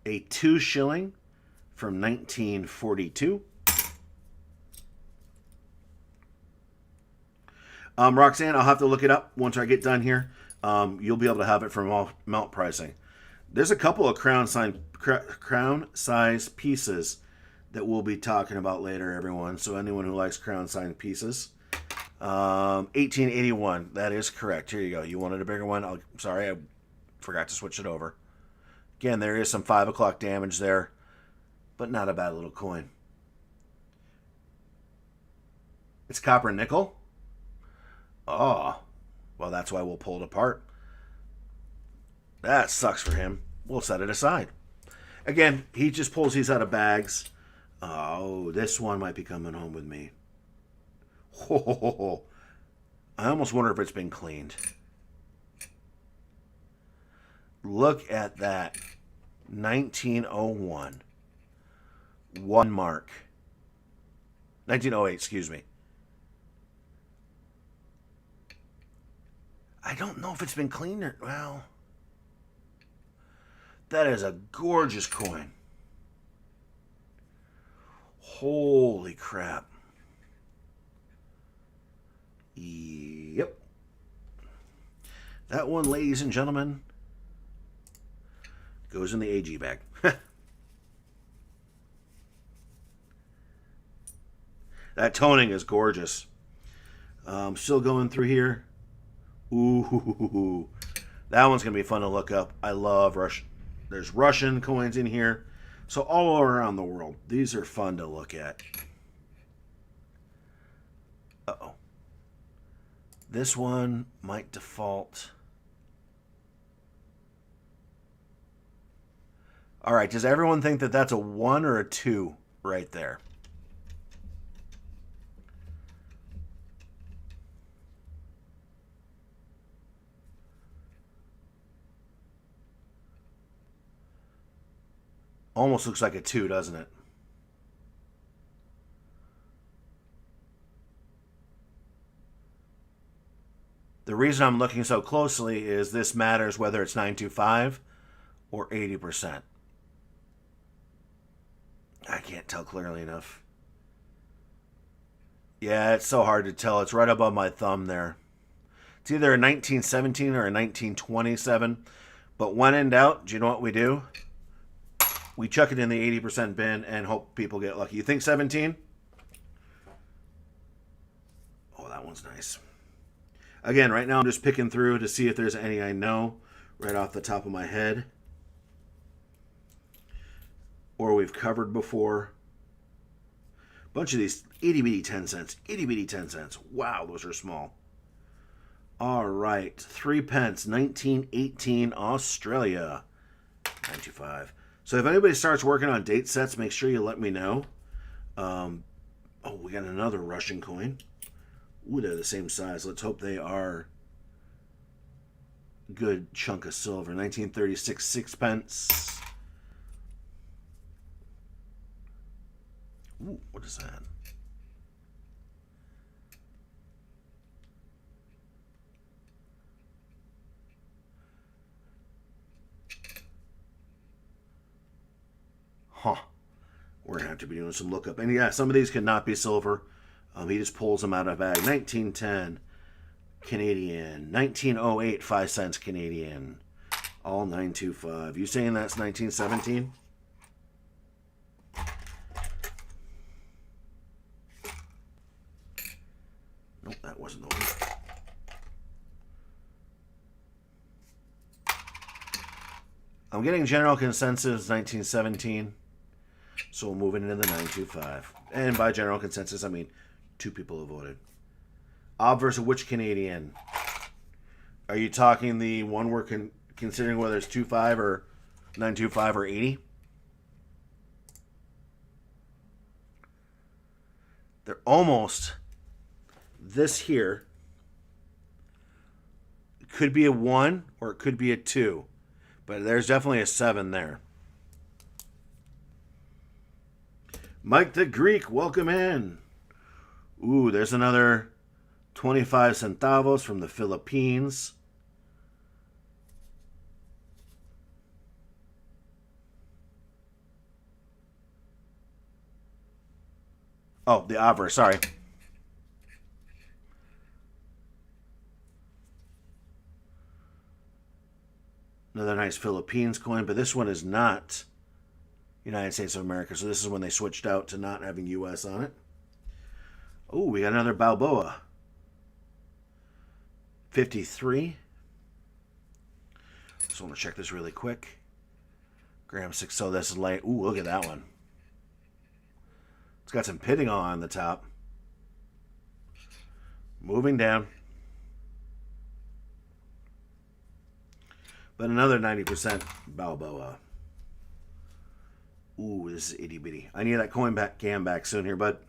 A 2 shilling from 1942. Roxanne, I'll have to look it up once I get done here. You'll be able to have it from melt pricing. There's a couple of crown size pieces that we'll be talking about later, everyone. So anyone who likes crown size pieces. 1881, that is correct. Here you go. You wanted a bigger one? Sorry, I forgot to switch it over. Again, there is some 5 o'clock damage there, but not a bad little coin. It's copper and nickel. Oh, well, that's why we'll pull it apart. That sucks for him. We'll set it aside. Again, he just pulls these out of bags. Oh, this one might be coming home with me. Oh, I almost wonder if it's been cleaned. Look at that. 1901. 1 mark. 1908, excuse me. I don't know if it's been cleaned or... Well... That is a gorgeous coin. Holy crap. Yep. That one, ladies and gentlemen, goes in the AG bag. That toning is gorgeous. Still going through here. Ooh, that one's going to be fun to look up. I love Russian. There's Russian coins in here. So all around the world, these are fun to look at. Uh-oh. This one might default. All right, does everyone think that that's a 1 or a 2 right there? Almost looks like a 2, doesn't it? The reason I'm looking so closely is this matters whether it's 925 or 80%. I can't tell clearly enough. Yeah, it's so hard to tell. It's right above my thumb there. It's either a 1917 or a 1927. But when in doubt, do you know what we do? We chuck it in the 80% bin and hope people get lucky. You think 17? Oh, that one's nice. Again, right now I'm just picking through to see if there's any I know right off the top of my head. Or we've covered before. Bunch of these itty bitty 10 cents. Itty bitty 10 cents. Wow, those are small. All right. 3 pence, 1918 Australia. 925. So if anybody starts working on date sets, make sure you let me know. Oh, we got another Russian coin. Ooh, they're the same size. Let's hope they are a good chunk of silver. 1936 sixpence. Ooh, what is that? Huh. We're going to have to be doing some lookup. And yeah, some of these cannot be silver. He just pulls them out of a bag. 1910 Canadian. 1908 5 cents Canadian. All 925. You saying that's 1917? Nope, that wasn't the one. I'm getting general consensus 1917. So we'll move it into the 925. And by general consensus, I mean 2 people have voted. Obverse of which Canadian? Are you talking the one we're considering whether it's 25 or 925 or 80? They're almost this here. It could be a 1 or it could be a 2. But there's definitely a 7 there. Mike the Greek, welcome in. Ooh, there's another 25 centavos from the Philippines. Oh, the obverse, sorry. Another nice Philippines coin, but this one is not United States of America. So this is when they switched out to not having U.S. on it. Oh, we got another Balboa. 53. Just want to check this really quick. Gram 6. So this is light. Ooh, look at that one. It's got some pitting on the top. Moving down. But another 90% Balboa. Ooh, this is itty bitty. I need that coin back cam back soon here, but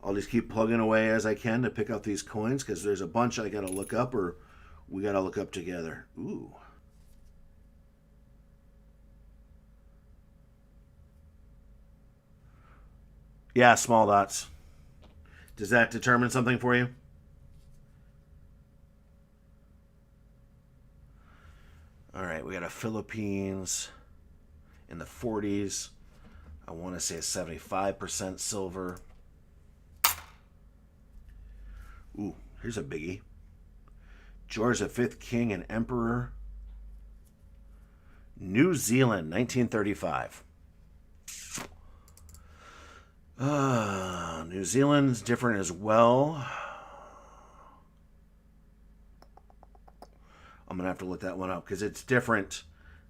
I'll just keep plugging away as I can to pick out these coins because there's a bunch I got to look up or we got to look up together. Ooh. Yeah, small dots. Does that determine something for you? All right, we got a Philippines in the 40s. I want to say a 75% silver. Ooh, here's a biggie. George V, King and Emperor. New Zealand, 1935. New Zealand's different as well. I'm going to have to look that one up because it's different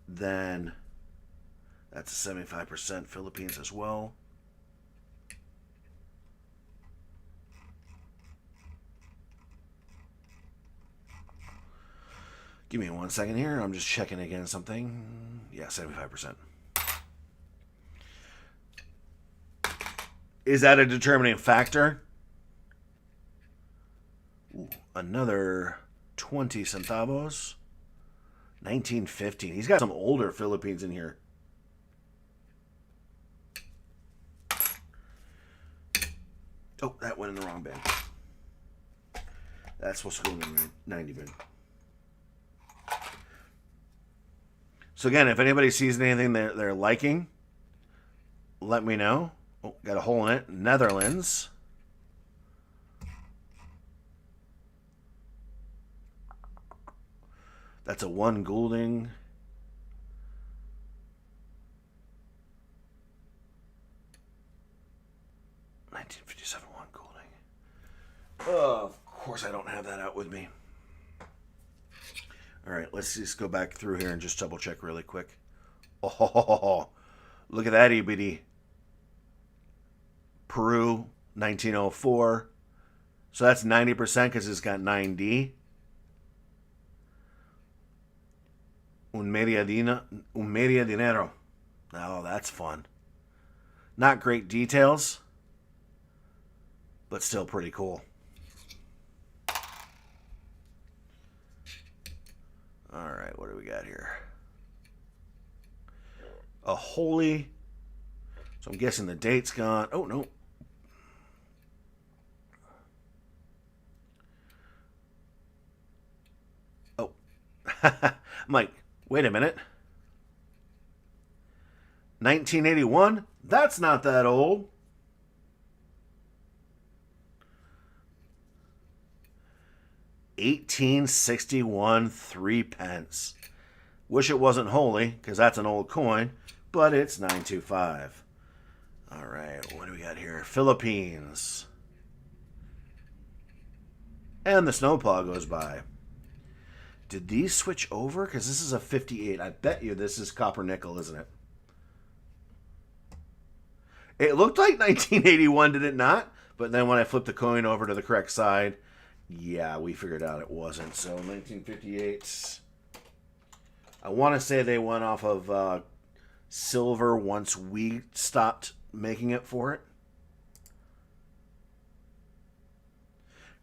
than... That's 75% Philippines as well. Give me 1 second here. I'm just checking again something. Yeah, 75%. Is that a determining factor? Ooh, another 20 centavos. 1915. He's got some older Philippines in here. Oh, that went in the wrong bin. That's supposed to go in the 90 bin. So again, if anybody sees anything they're liking, let me know. Oh, got a hole in it. Netherlands. That's a 1 Goulding. $1957 1 Goulding. Oh, of course I don't have that out with me. All right, let's just go back through here and just double check really quick. Oh, look at that EBD. Peru, 1904. So that's 90% because it's got 9D. Un media dinero. Oh, that's fun. Not great details, but still pretty cool. All right, what do we got here? A holy. So I'm guessing the date's gone. Oh, no. Oh. I'm like, wait a minute. 1981? That's not that old. $18.61 3 pence. Wish it wasn't holy, because that's an old coin, but it's 925. All right, what do we got here? Philippines. And the snowplow goes by. Did these switch over? Because this is a 58. I bet you this is copper nickel, isn't it? It looked like 1981, did it not? But then when I flipped the coin over to the correct side, yeah, we figured out it wasn't. So 1958. I want to say they went off of silver once we stopped making it for it.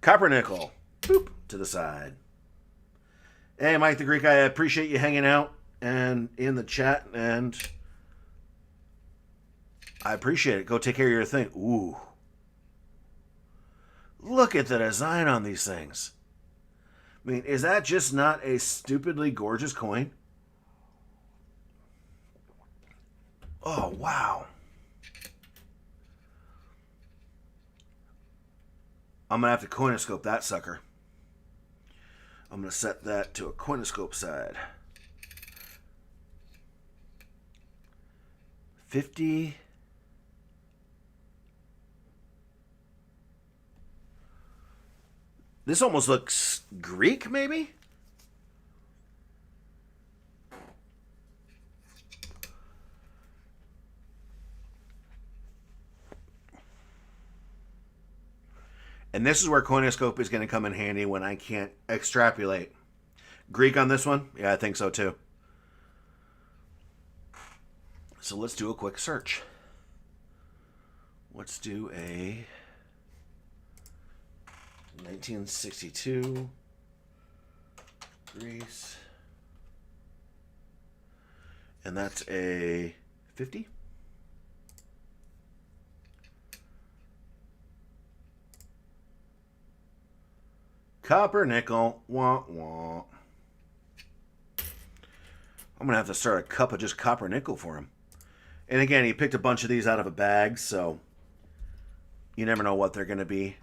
Copper nickel. Boop. To the side. Hey, Mike the Greek, I appreciate you hanging out and in the chat, and I appreciate it. Go take care of your thing. Ooh. Look at the design on these things. I mean, is that just not a stupidly gorgeous coin? Oh, wow. I'm going to have to coinoscope that sucker. I'm going to set that to a coinoscope side. 50. This almost looks Greek, maybe? And this is where coinoscope is going to come in handy when I can't extrapolate. Greek on this one? Yeah, I think so too. So let's do a quick search. Let's do a 1962 Greece. And that's a 50. Copper nickel. Wah, wah. I'm going to have to start a cup of just copper nickel for him. And again, he picked a bunch of these out of a bag, so you never know what they're going to be.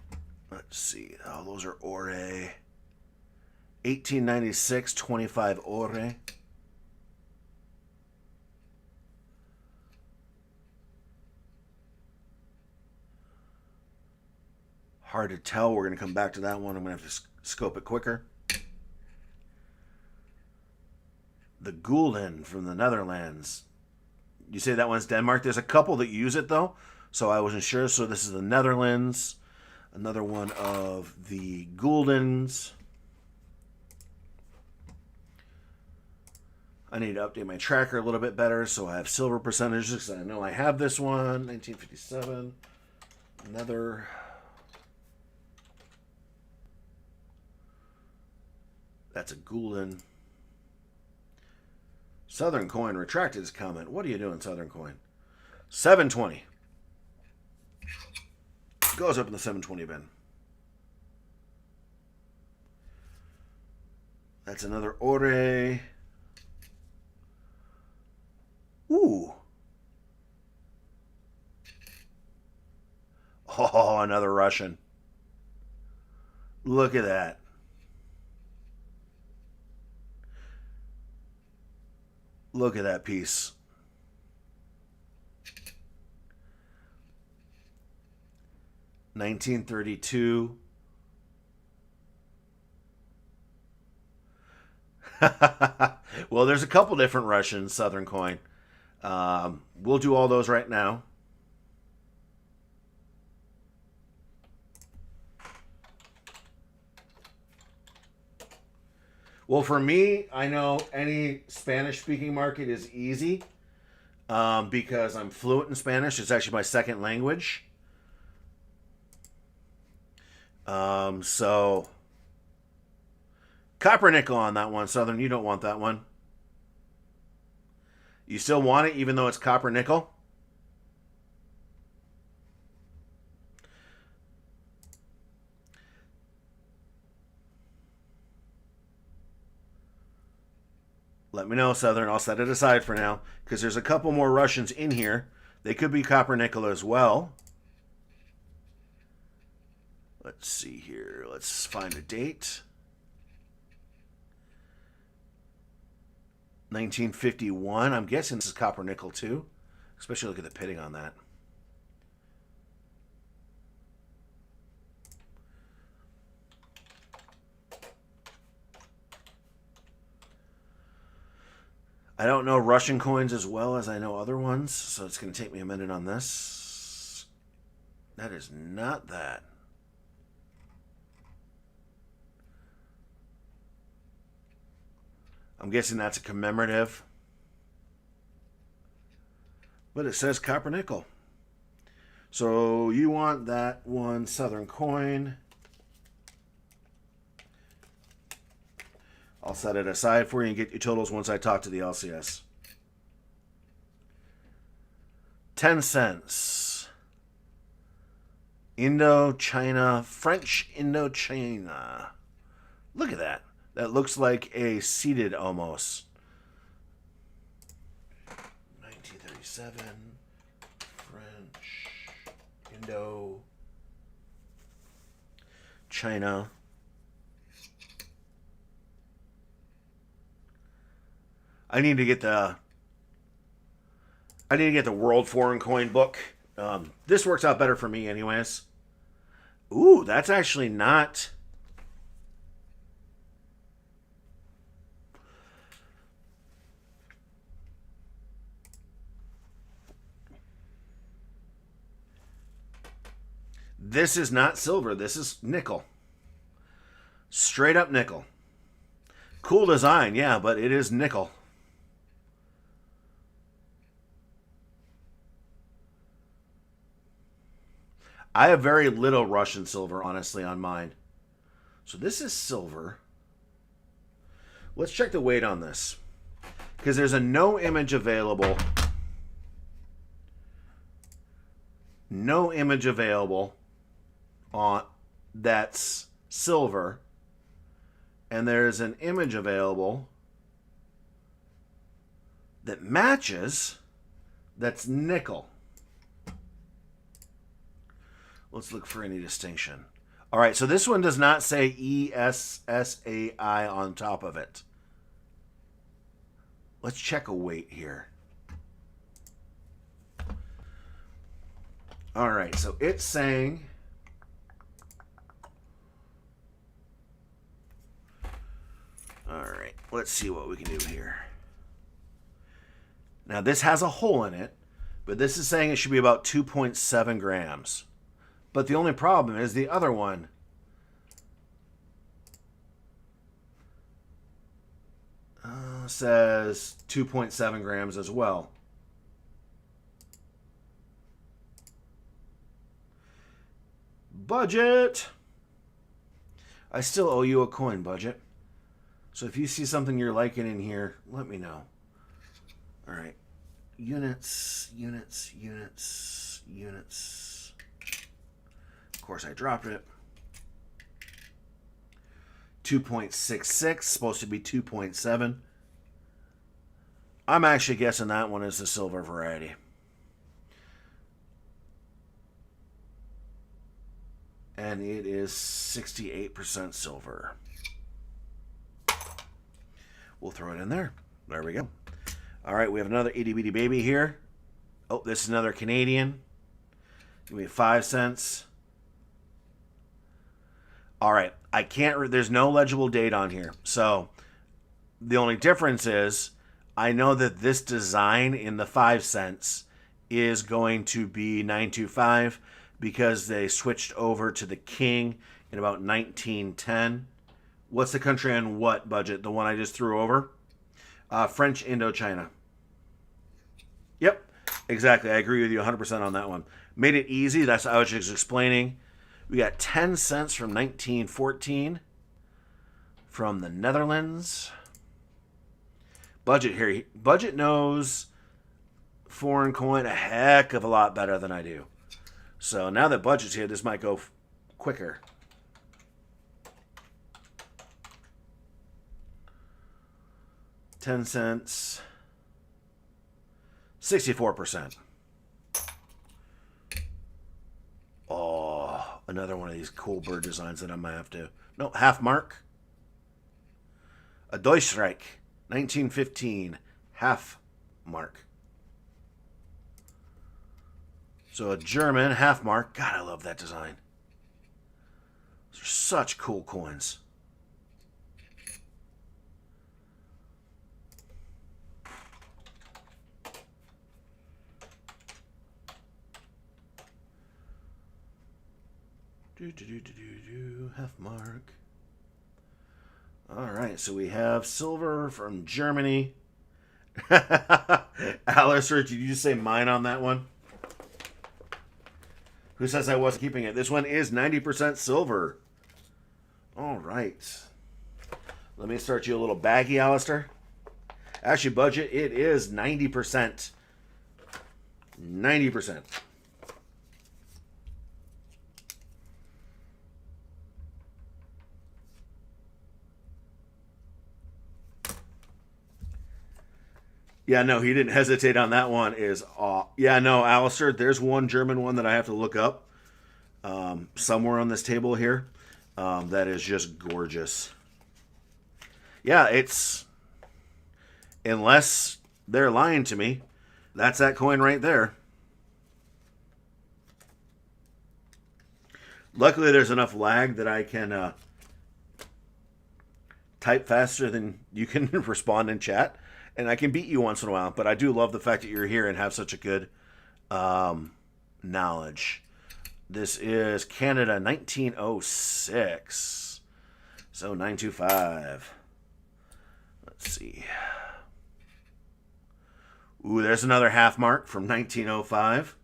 Let's see. Oh, those are ore. 1896, 25 ore. Hard to tell. We're going to come back to that one. I'm going to have to scope it quicker. The Gulden from the Netherlands. You say that one's Denmark? There's a couple that use it, though, so I wasn't sure. So this is the Netherlands. Another one of the Guldens. I need to update my tracker a little bit better so I have silver percentages, because I know I have this one. 1957. Another. That's a Gulden. Southern Coin retracted his comment. What are you doing, Southern Coin? 720. Goes up in the 720 bin. That's another ore. Ooh. Oh, another Russian. Look at that. Look at that piece. $1932. Well, there's a couple different Russian Southern coin. We'll do all those right now. Well, for me, I know any Spanish-speaking market is easy because I'm fluent in Spanish. It's actually my second language. So copper nickel on that one, Southern. You don't want that one. You still want it even though it's copper nickel? Let me know, Southern. I'll set it aside for now because there's a couple more Russians in here. They could be copper nickel as well. Let's see here. Let's find a date. 1951. I'm guessing this is copper nickel too. Especially look at the pitting on that. I don't know Russian coins as well as I know other ones, so it's going to take me a minute on this. That is not that. I'm guessing that's a commemorative. But it says copper nickel. So you want that one Southern coin. I'll set it aside for you and get your totals once I talk to the LCS. 10 cents. Indochina, French Indochina. Look at that. That looks like a seated almost. 1937. French. Indo. China. I need to get the World Foreign Coin book. This works out better for me anyways. Ooh, that's actually not... This is not silver. This is nickel. Straight up nickel. Cool design, yeah, but it is nickel. I have very little Russian silver, honestly, on mine. So this is silver. Let's check the weight on this. Because there's a no image available. No image available on that's silver. And there's an image available that matches that's nickel. Let's look for any distinction. All right, so this one does not say ESSAI on top of it. Let's check a weight here. All right, so it's saying... All right, let's see what we can do here. Now, this has a hole in it, but this is saying it should be about 2.7 grams. But the only problem is the other one says 2.7 grams as well. Budget! I still owe you a coin, Budget. So if you see something you're liking in here, let me know. All right. Units, units, units, units. Of course, I dropped it. 2.66, supposed to be 2.7. I'm actually guessing that one is the silver variety. And it is 68% silver. We'll throw it in there. There we go. All right, we have another itty bitty baby here. Oh, this is another Canadian. Give me 5 cents. All right, I can't. There's no legible date on here, so the only difference is I know that this design in the 5 cents is going to be 925 because they switched over to the King in about 1910. What's the country on what budget? The one I just threw over? French Indochina. Yep, exactly. I agree with you 100% on that one. Made it easy. That's what I was just explaining. We got 10 cents from 1914 from the Netherlands. Budget here. Budget knows foreign coin a heck of a lot better than I do. So now that Budget's here, this might go quicker. $0.10. 64%. Oh, another one of these cool bird designs that I might have to... No, half mark. A Deutschreich, 1915, half mark. So a German half mark. God, I love that design. Those are such cool coins. Half mark. All right, so we have silver from Germany. Alistair, did you just say mine on that one? Who says I wasn't keeping it? This one is 90% silver. All right. Let me start you a little baggy, Alistair. Actually, Budget, it is 90%. 90%. Yeah, no, he didn't hesitate on that one. Yeah, no, Alistair, there's one German one that I have to look up somewhere on this table here that is just gorgeous. Yeah, it's... Unless they're lying to me, that's that coin right there. Luckily, there's enough lag that I can type faster than you can respond in chat. And I can beat you once in a while, but I do love the fact that you're here and have such a good knowledge. This is Canada 1906. So 925. Let's see. Ooh, there's another half mark from 1905.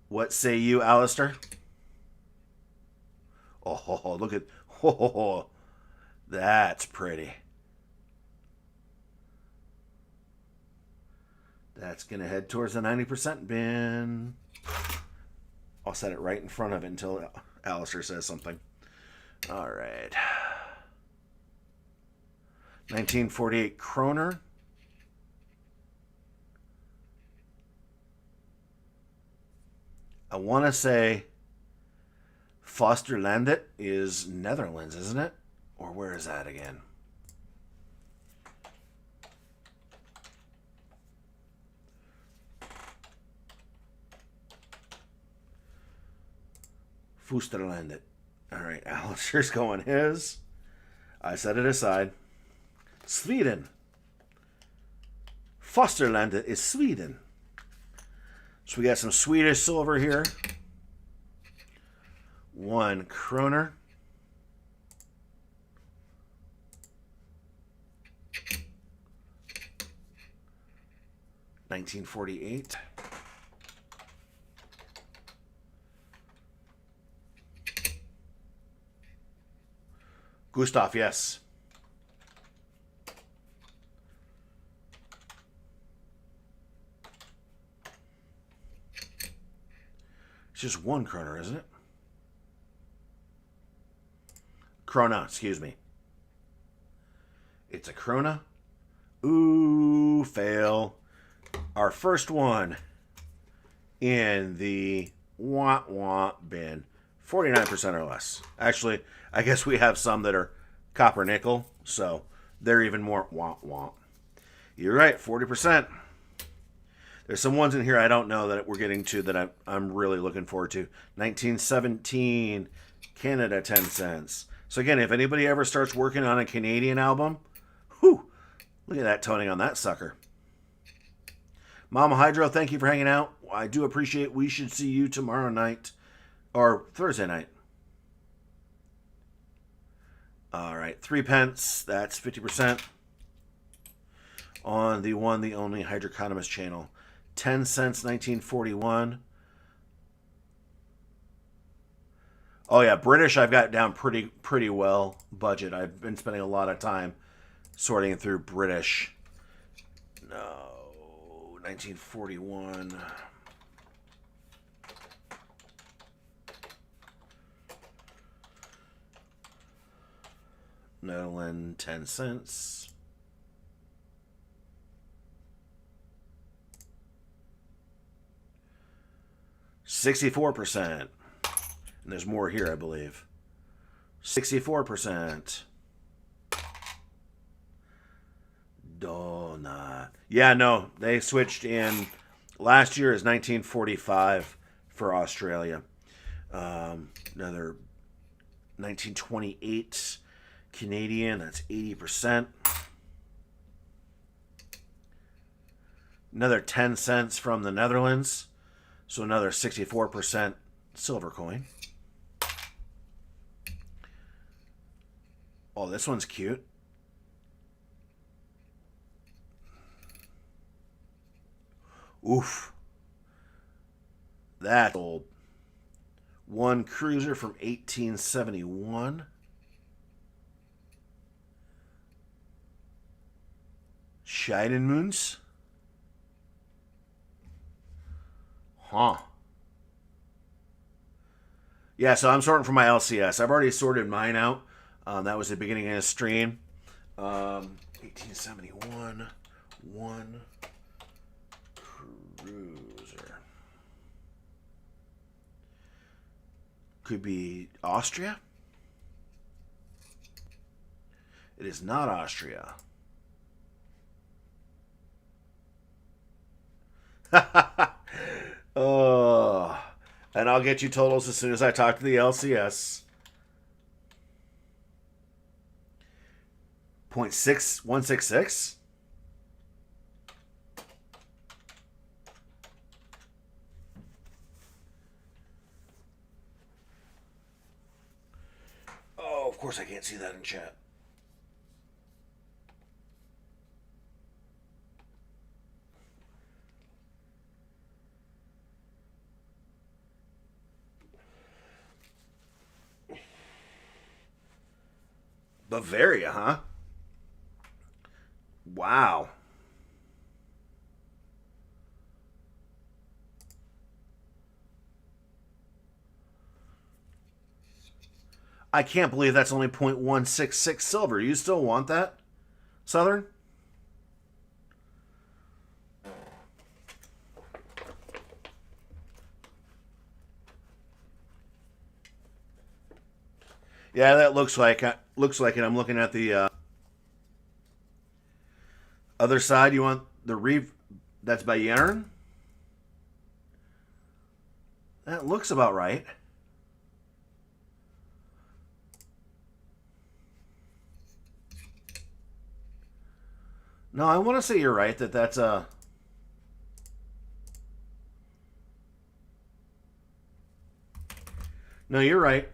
What say you, Alistair? Oh, look at... Oh, that's pretty. That's going to head towards the 90% bin. I'll set it right in front of it until Alistair says something. All right. 1948 kroner. I want to say Fosterlandet is Netherlands, isn't it? Or where is that again? Fosterlandet. All right, Alistair's going his. I set it aside. Sweden. Fosterlandet is Sweden. So we got some Swedish silver here. 1 kroner. $19.48. Gustav, yes. It's just 1 kroner, isn't it? Krona, excuse me. It's a krona. Ooh, fail. Our first one in the wah-wah bin. 49% or less. Actually, I guess we have some that are copper nickel, so they're even more wah-wah. You're right, 40%. There's some ones in here I don't know that we're getting to that I'm really looking forward to. 1917, Canada, 10 cents. So again, if anybody ever starts working on a Canadian album, whew, look at that toning on that sucker. Mama Hydro, thank you for hanging out. I do appreciate it. We should see you tomorrow night or Thursday night. All right, 3 pence. That's 50% on the one, the only Hydroconomist channel. 10 cents, 1941. Oh yeah, British I've got down pretty well budget. I've been spending a lot of time sorting through British. No, 1941. Netherlands, 10 cents. $64%. And there's more here, I believe. 64%. Donut. Yeah, no, they switched in. Last year is 1945 for Australia. Another 1928 Canadian, that's 80%. Another 10 cents from the Netherlands. So another 64% silver coin. Oh, this one's cute. Oof. That's old. One cruiser from 1871. Scheidenmunds. Huh. Yeah, so I'm sorting for my LCS. I've already sorted mine out. That was the beginning of the stream. 1871. One cruiser. Could be Austria. It is not Austria. Oh, and I'll get you totals as soon as I talk to the LCS. 0.6166. Oh, of course I can't see that in chat. Bavaria, huh? Wow. I can't believe that's only 0.166 silver. You still want that, Southern? Yeah, that looks like it. I'm looking at the other side. You want the that's by Yarn? That looks about right. No, I want to say you're right that's a. No, you're right.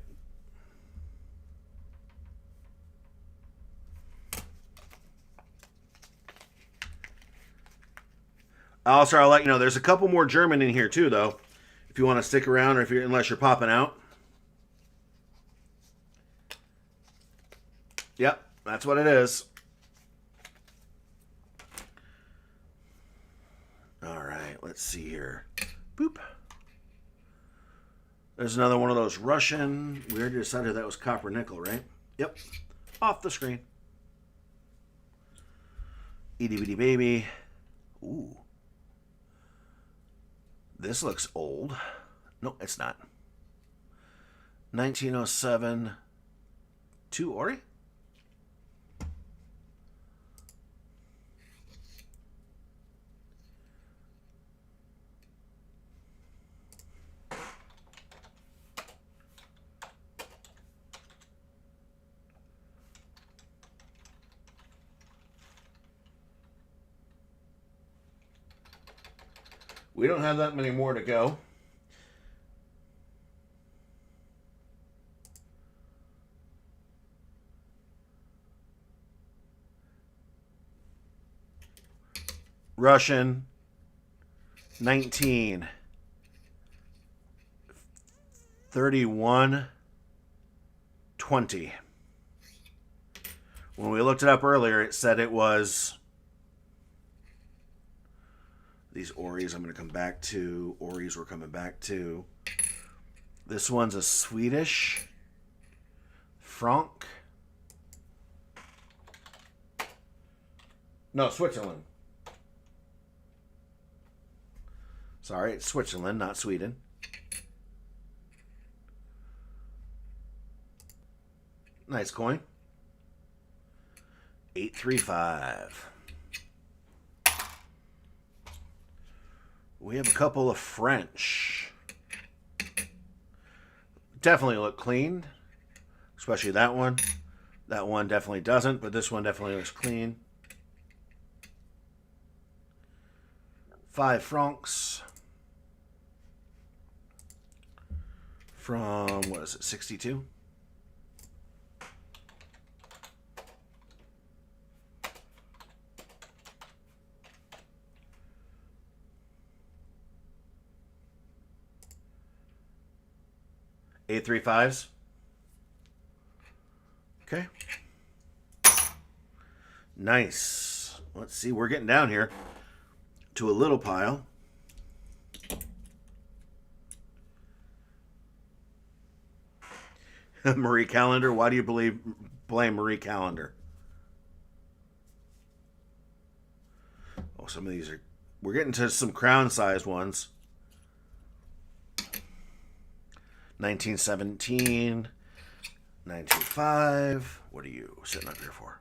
Also, I'll let you know there's a couple more German in here too, though. If you want to stick around, or unless you're popping out. Yep, that's what it is. All right, let's see here. Boop. There's another one of those Russian. We already decided that was copper nickel, right? Yep. Off the screen. Itty bitty baby. Ooh. This looks old. No, it's not. 1907. 2 Ori? We don't have that many more to go. Russian 19 31 20. When we looked it up earlier, it said it was these Oris. I'm going to come back to Oris. We're coming back to this one's a Swedish franc. No, Switzerland. Sorry, it's Switzerland, not Sweden. Nice coin. 835. We have a couple of French. Definitely look clean, especially that one. That one definitely doesn't, but this one definitely looks clean. 5 francs. From, what is it, 62? $835s. Okay. Nice. Let's see. We're getting down here to a little pile. Marie Callender. Why do you blame Marie Callender? Oh, some of these are... We're getting to some crown-sized ones. 1917, 1905. What are you sitting up here for?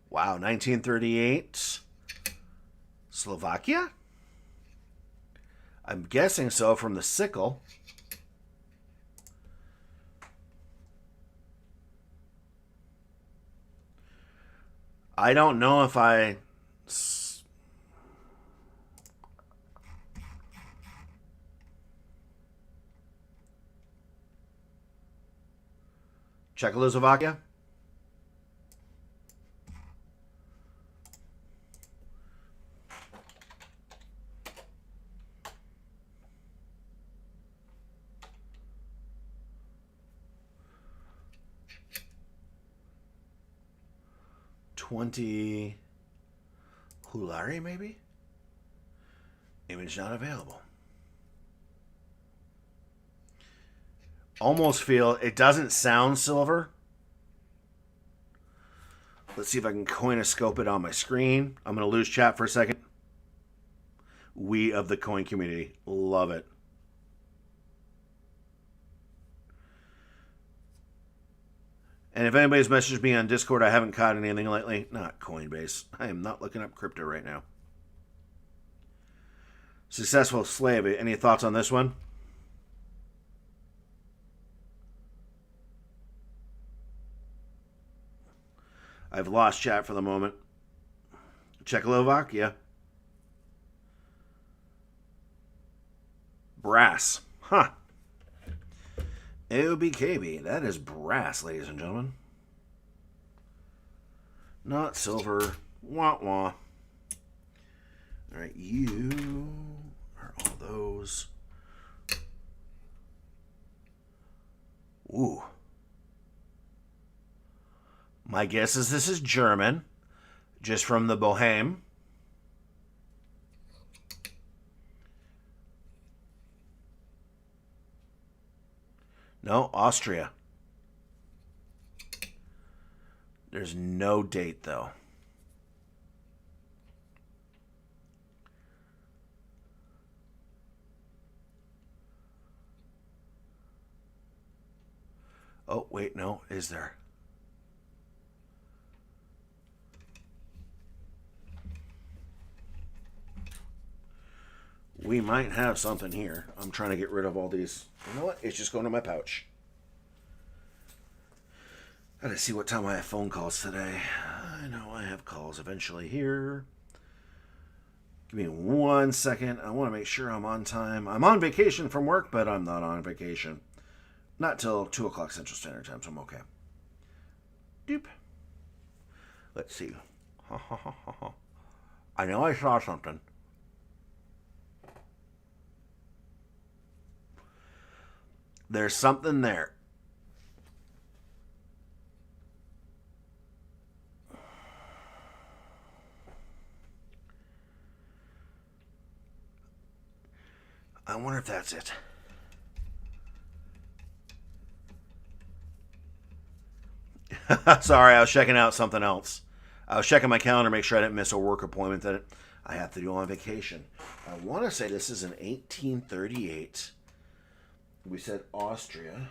Wow, 1938. Slovakia? I'm guessing so from the sickle. I don't know if I... Czechoslovakia? $20 Hulari, maybe? Image not available. Almost feel it doesn't sound silver. Let's see if I can coinoscope it on my screen. I'm going to lose chat for a second. We of the coin community love it. And if anybody's messaged me on Discord, I haven't caught anything lately. Not Coinbase. I am not looking up crypto right now. Successful Slave. Any thoughts on this one? I've lost chat for the moment. Czechoslovakia. Brass. Huh. OBKB. That is brass, ladies and gentlemen. Not silver. Wah wah. Alright, you are all those. Ooh. My guess is this is German. Just from the Bohème. No, Austria. There's no date, though. Oh, wait, no, is there? We might have something here. I'm trying to get rid of all these. You know what? It's just going to my pouch. I gotta see what time I have phone calls today. I know I have calls eventually here. Give me 1 second. I want to make sure I'm on time. I'm on vacation from work, but I'm not on vacation. Not till 2 o'clock Central Standard Time, so I'm okay. Doop. Let's see. I know I saw something. There's something there. I wonder if that's it. Sorry, I was checking out something else. I was checking my calendar, make sure I didn't miss a work appointment that I have to do on vacation. I want to say this is an 1838. We said Austria.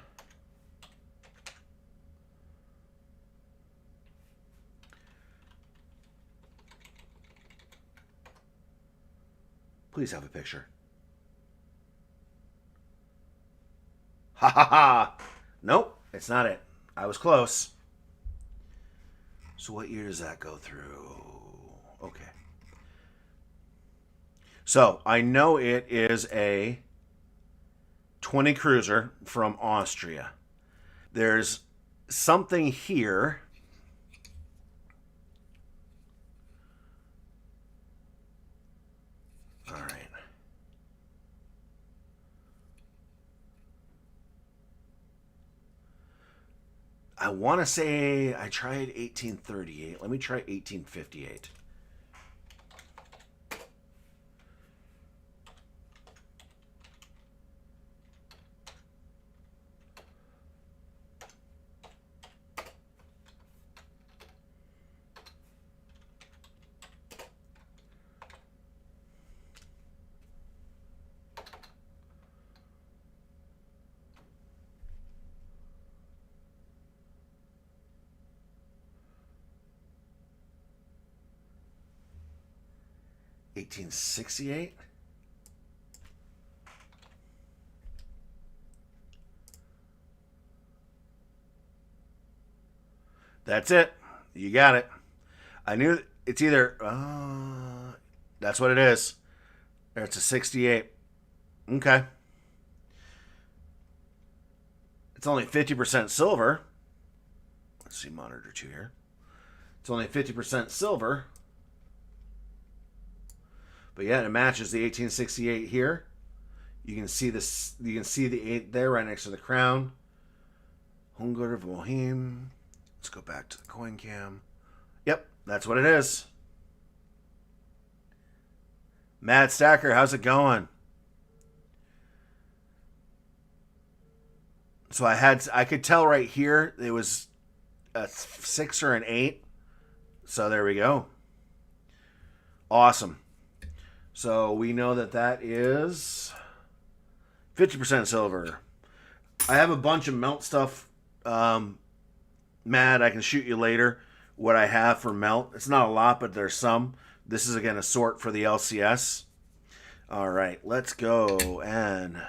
Please have a picture. Ha ha ha! Nope, it's not it. I was close. So what year does that go through? Okay. So I know it is a 20 cruiser from Austria. There's something here. All right. I want to say I tried 1838. Let me try 1858. $1868. That's it. You got it. I knew it's either. That's what it is. It's a 68. Okay. It's only 50% silver. Let's see, monitor 2 here. It's only 50% silver. But yeah, it matches the 1868 here. You can see this. You can see the 8 there, right next to the crown. Hunger of Boheme. Let's go back to the coin cam. Yep, that's what it is. Mad Stacker, how's it going? So I could tell right here it was a 6 or an 8. So there we go. Awesome. So we know that that is 50% silver. I have a bunch of melt stuff. Matt, I can shoot you later what I have for melt. It's not a lot, but there's some. This is, again, a sort for the LCS. All right, let's go. And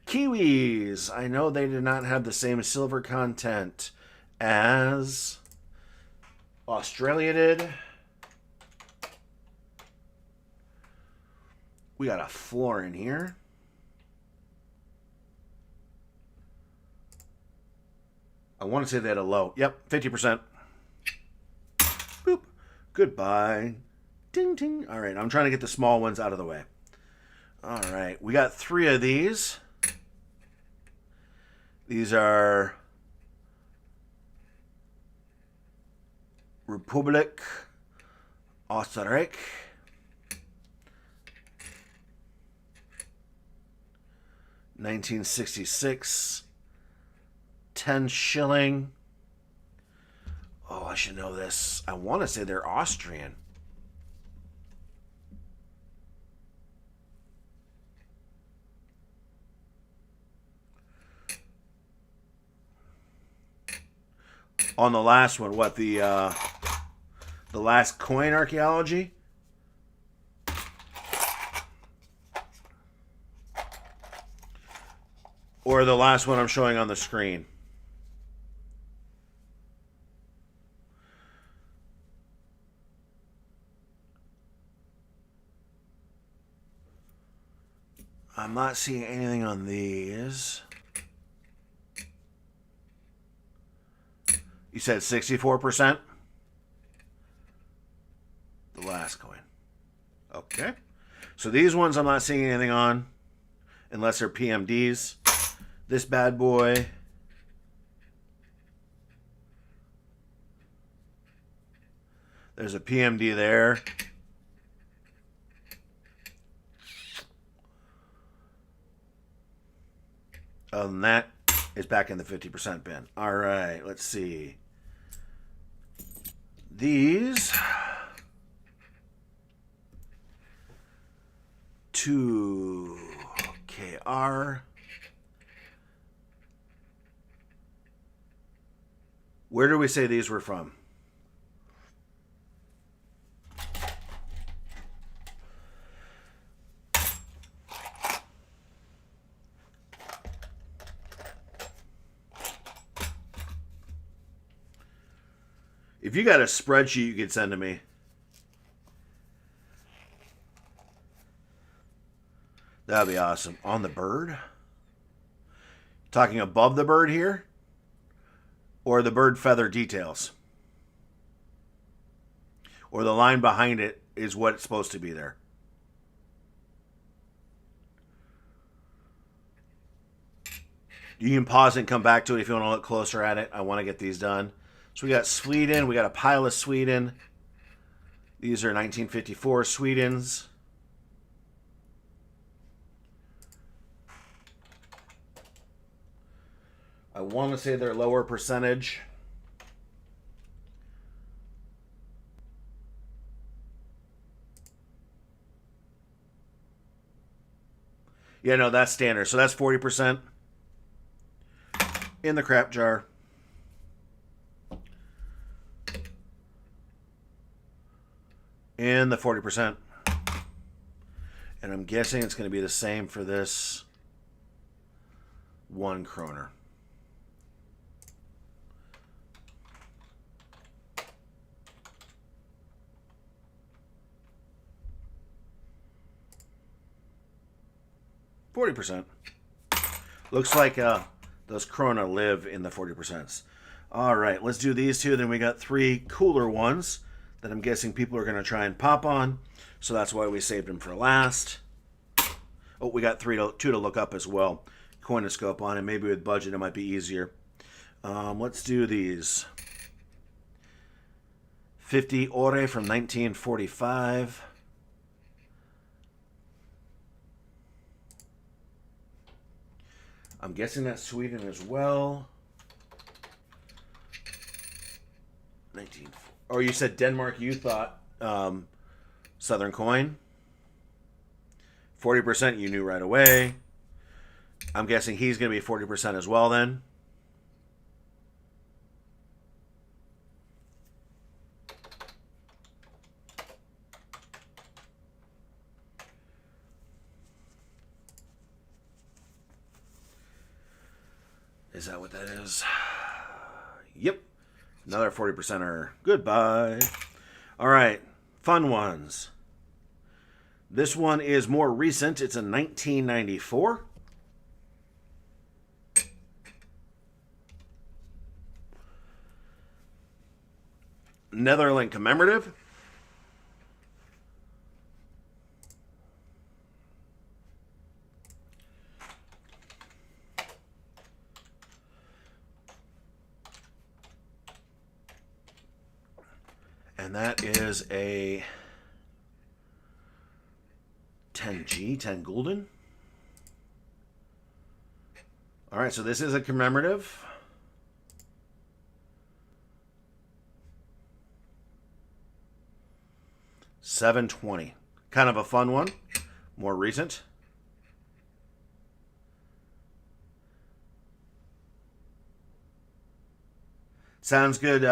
Kiwis. I know they did not have the same silver content as Australia did. We got a floor in here. I want to say they had a low. Yep, 50%. Boop. Goodbye. Ding, ding. All right, I'm trying to get the small ones out of the way. All right, we got 3 of these. These are Republik Österreich. 1966. 10 shilling. Oh, I should know this. I want to say they're Austrian. On the last one, what, the last coin archaeology? Or the last one I'm showing on the screen? I'm not seeing anything on these. You said 64%? The last coin. Okay. So these ones I'm not seeing anything on unless they're PMDs. This bad boy. There's a PMD there. Other than that, it's back in the 50% bin. All right, let's see. These 2KR. Where do we say these were from? If you got a spreadsheet you could send to me. That'd be awesome. On the bird? Talking above the bird here? Or the bird feather details? Or the line behind it is what's supposed to be there? You can pause and come back to it if you want to look closer at it. I want to get these done. So we got Sweden. We got a pile of Sweden. These are 1954 Swedens. I want to say they're lower percentage. Yeah, no, that's standard. So that's 40% in the crap jar. And the 40%. And I'm guessing it's going to be the same for this 1 kroner. %. Looks like those krona live in the 40%. All right, let's do these two. Then we got 3 cooler ones that I'm guessing people are going to try and pop on. So that's why we saved them for last. Oh, we got 2 to look up as well. Coinoscope on it. Maybe with budget it might be easier. Let's do these. 50 ore from 1945. I'm guessing that's Sweden as well. 19. Oh, you said Denmark. You thought Southern coin. 40% you knew right away. I'm guessing he's going to be 40% as well then. Is that what that is? Yep. Another 40%er. Goodbye. All right. Fun ones. This one is more recent. It's a 1994. Netherlands commemorative. And that is a 10G, 10 gulden. All right, so this is a commemorative. $7.20. Kind of a fun one. More recent. Sounds good,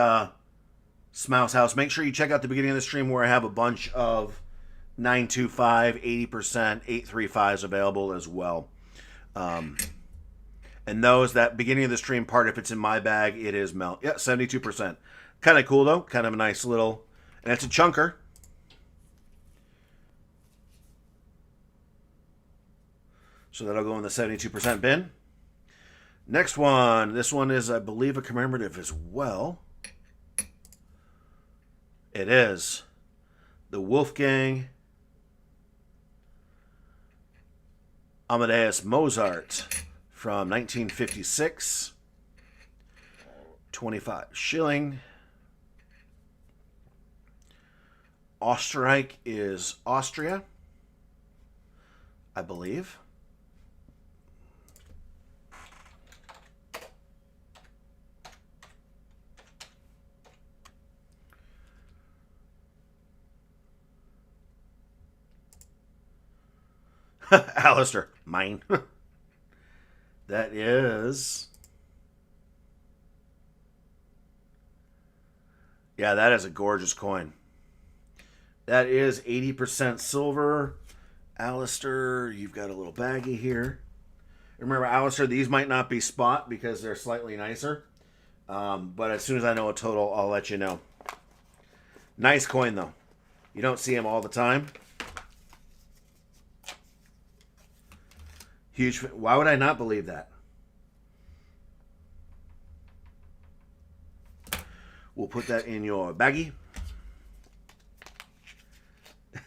Smouse House. Make sure you check out the beginning of the stream where I have a bunch of 925, 80%, 835s available as well. And those, that beginning of the stream part, if it's in my bag, it is melt. Yeah, 72%. Kind of cool, though. Kind of a nice little... And it's a chunker. So that'll go in the 72% bin. Next one. This one is, I believe, a commemorative as well. It is the Wolfgang Amadeus Mozart from 1956. 25 shilling. Österreich is Austria, I believe. Alistair, mine. That is... Yeah, that is a gorgeous coin. That is 80% silver. Alistair, you've got a little baggie here. Remember, Alistair, these might not be spot because they're slightly nicer. But as soon as I know a total, I'll let you know. Nice coin, though. You don't see them all the time. Huge. Why would I not believe that? We'll put that in your baggie.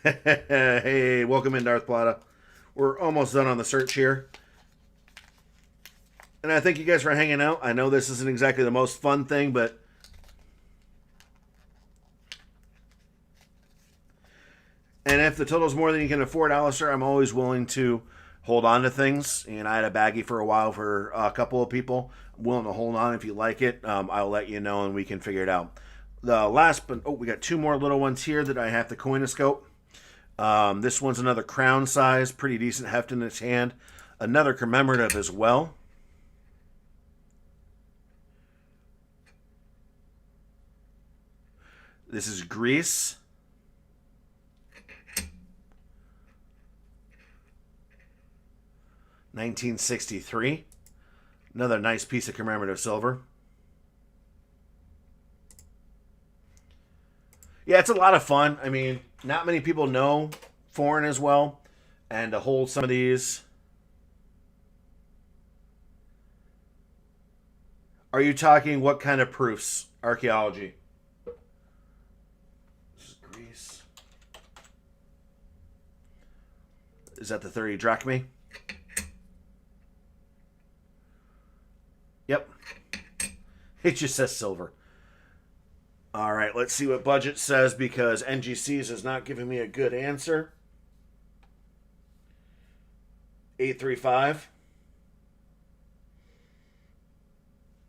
Hey, welcome in, Darth Plata. We're almost done on the search here. And I thank you guys for hanging out. I know this isn't exactly the most fun thing, but... And if the total's more than you can afford, Alistair, I'm always willing to hold on to things. And I had a baggie for a while for a couple of people. I'm willing to hold on if you like it. I'll let you know and we can figure it out. The last, but we got two more little ones here that I have to coinoscope. This one's another crown size, pretty decent heft in its hand. Another commemorative as well. This is Greece. $1963. Another nice piece of commemorative silver. Yeah, it's a lot of fun. I mean, not many people know foreign as well. And to hold some of these. Are you talking what kind of proofs? Archaeology. This is Greece. Is that the 30 drachmae? Yep. It just says silver. All right, let's see what budget says because NGC's is not giving me a good answer. 835.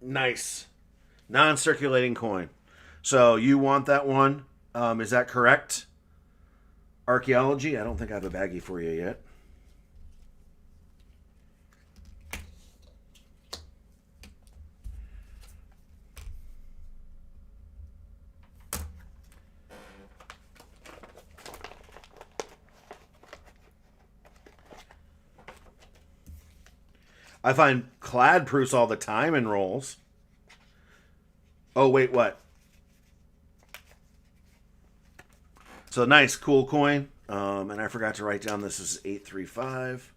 Nice. Non-circulating coin. So you want that one. Is that correct? Archaeology? I don't think I have a baggie for you yet. I find clad proofs all the time in rolls. Oh, wait, what? So nice, cool coin. And I forgot to write down this is 835.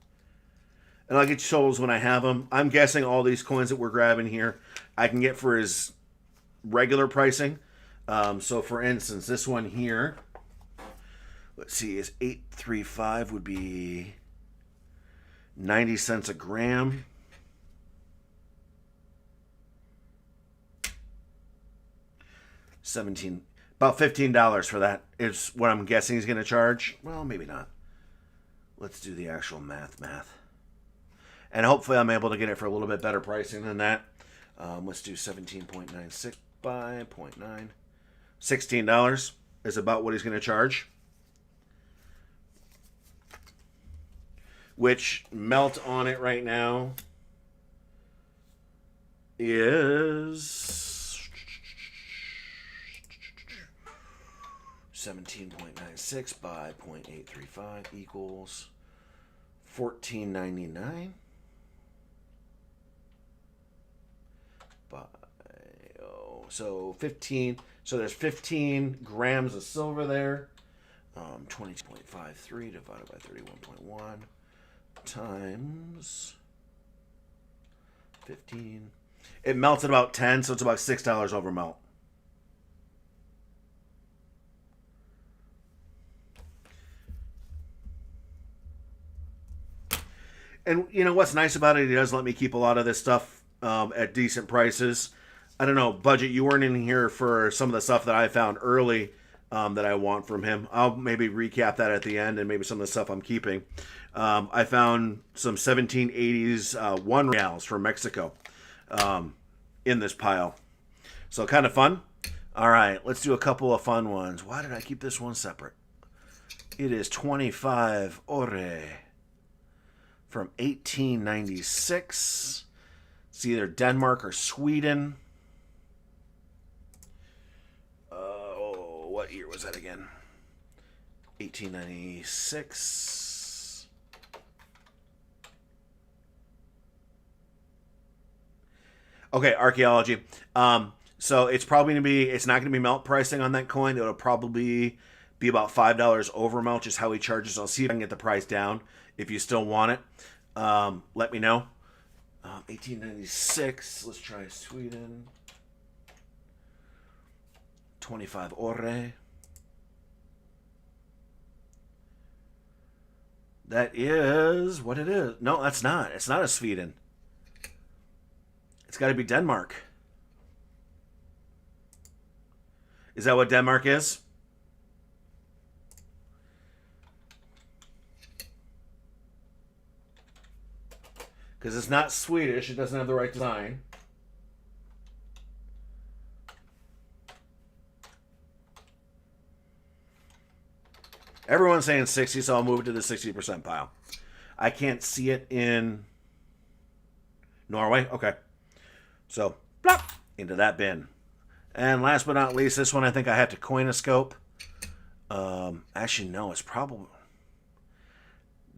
And I'll get you totals when I have them. I'm guessing all these coins that we're grabbing here, I can get for his regular pricing. So for instance, this one here, let's see, is 835 would be 90 cents a gram. About $15 for that is what I'm guessing he's going to charge. Well, maybe not. Let's do the actual math. And hopefully I'm able to get it for a little bit better pricing than that. Let's do 17.96 by 0.9. $16 is about what he's going to charge. Which melt on it right now is 17.96 by 0.835 equals $14.99. So 15. So there's 15 grams of silver there. 22.53 divided by 31.1. times 15. It melts at about 10, so it's about $6 over melt. And you know what's nice about it? He does let me keep a lot of this stuff at decent prices. I don't know, budget. You weren't in here for some of the stuff that I found early that I want from him. I'll maybe recap that at the end, and maybe some of the stuff I'm keeping. I found some 1780s 1 reals from Mexico in this pile, so kind of fun. All right, let's do a couple of fun ones. Why did I keep this one separate? It is 25 ore from 1896. It's either Denmark or Sweden. What year was that again? 1896. Okay, archaeology. So it's probably gonna be. It's not gonna be melt pricing on that coin. It'll probably be about $5 over melt, just how he charges. I'll see if I can get the price down. If you still want it, let me know. 1896. Let's try Sweden. 25 ore. That is what it is. No, that's not. It's not a Sweden. It's got to be Denmark. Is that what Denmark is? Because it's not Swedish. It doesn't have the right design. Everyone's saying 60, so I'll move it to the 60% pile. I can't see it in Norway. Okay. So, plop, into that bin. And last but not least, this one I think I have to coinoscope. Actually, no, it's probably...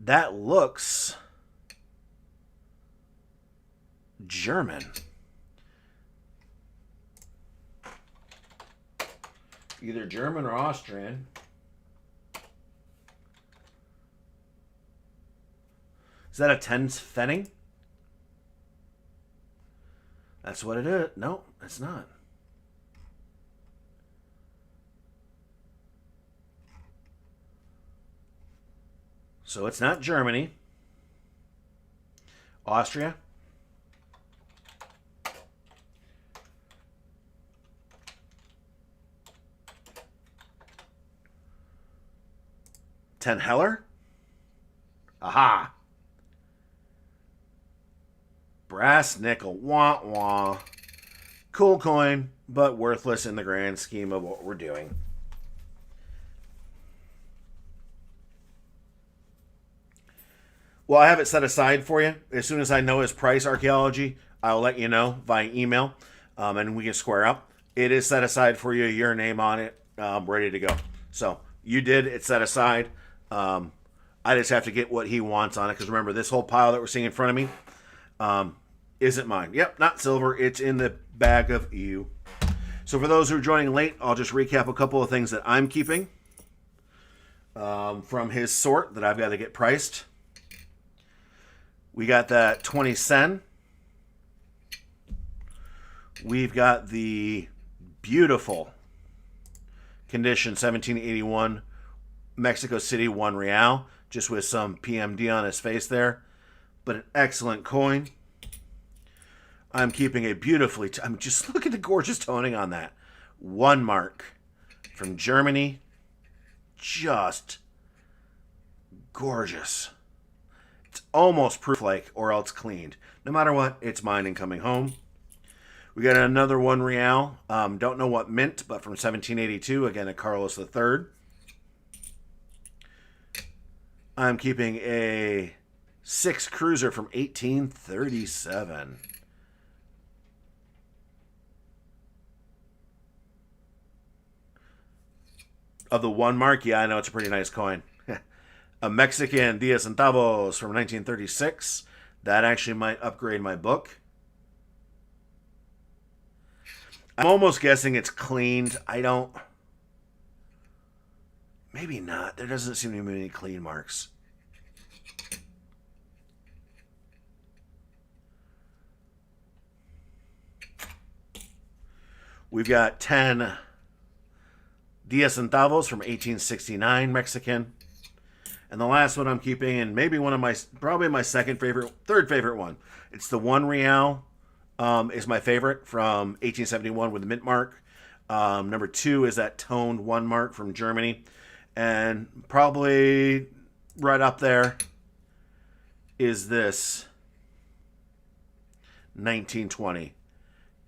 That looks... German. Either German or Austrian. Is that a 10 Pfennig? That's what it is. No, it's not. So it's not Germany. Austria. Ten Heller? Aha! Brass nickel. Wah wah. Cool coin, but worthless in the grand scheme of what we're doing. Well, I have it set aside for you. As soon as I know his price, archaeology, I'll let you know via email, and we can square up. It is set aside for you, your name on it, ready to go. So you did, it's set aside. I just have to get what he wants on it, because remember, this whole pile that we're seeing in front of me isn't mine. Yep, not silver. It's in the bag of you. So for those who are joining late, I'll just recap a couple of things that I'm keeping from his sort that I've got to get priced. We got that 20 sen. We've got the beautiful condition 1781 Mexico City 1 real, just with some PMD on his face there, but an excellent coin. I'm keeping a beautifully, I'm just look at the gorgeous toning on that. 1 mark from Germany, just gorgeous. It's almost proof like, or else cleaned. No matter what, it's mine and coming home. We got another 1 real. Don't know what mint, but from 1782, again, a Carlos III. I'm keeping a 6 cruiser from 1837. Of the 1 mark, yeah, I know it's a pretty nice coin. A Mexican 10 centavos from 1936. That actually might upgrade my book. I'm almost guessing it's cleaned. I don't... Maybe not. There doesn't seem to be many clean marks. We've got 10 10 centavos from 1869 Mexican. And the last one I'm keeping, and maybe one of my, probably my third favorite one. It's the 1 real is my favorite from 1871 with the mint mark. Number 2 is that toned 1 mark from Germany. And probably right up there is this 1920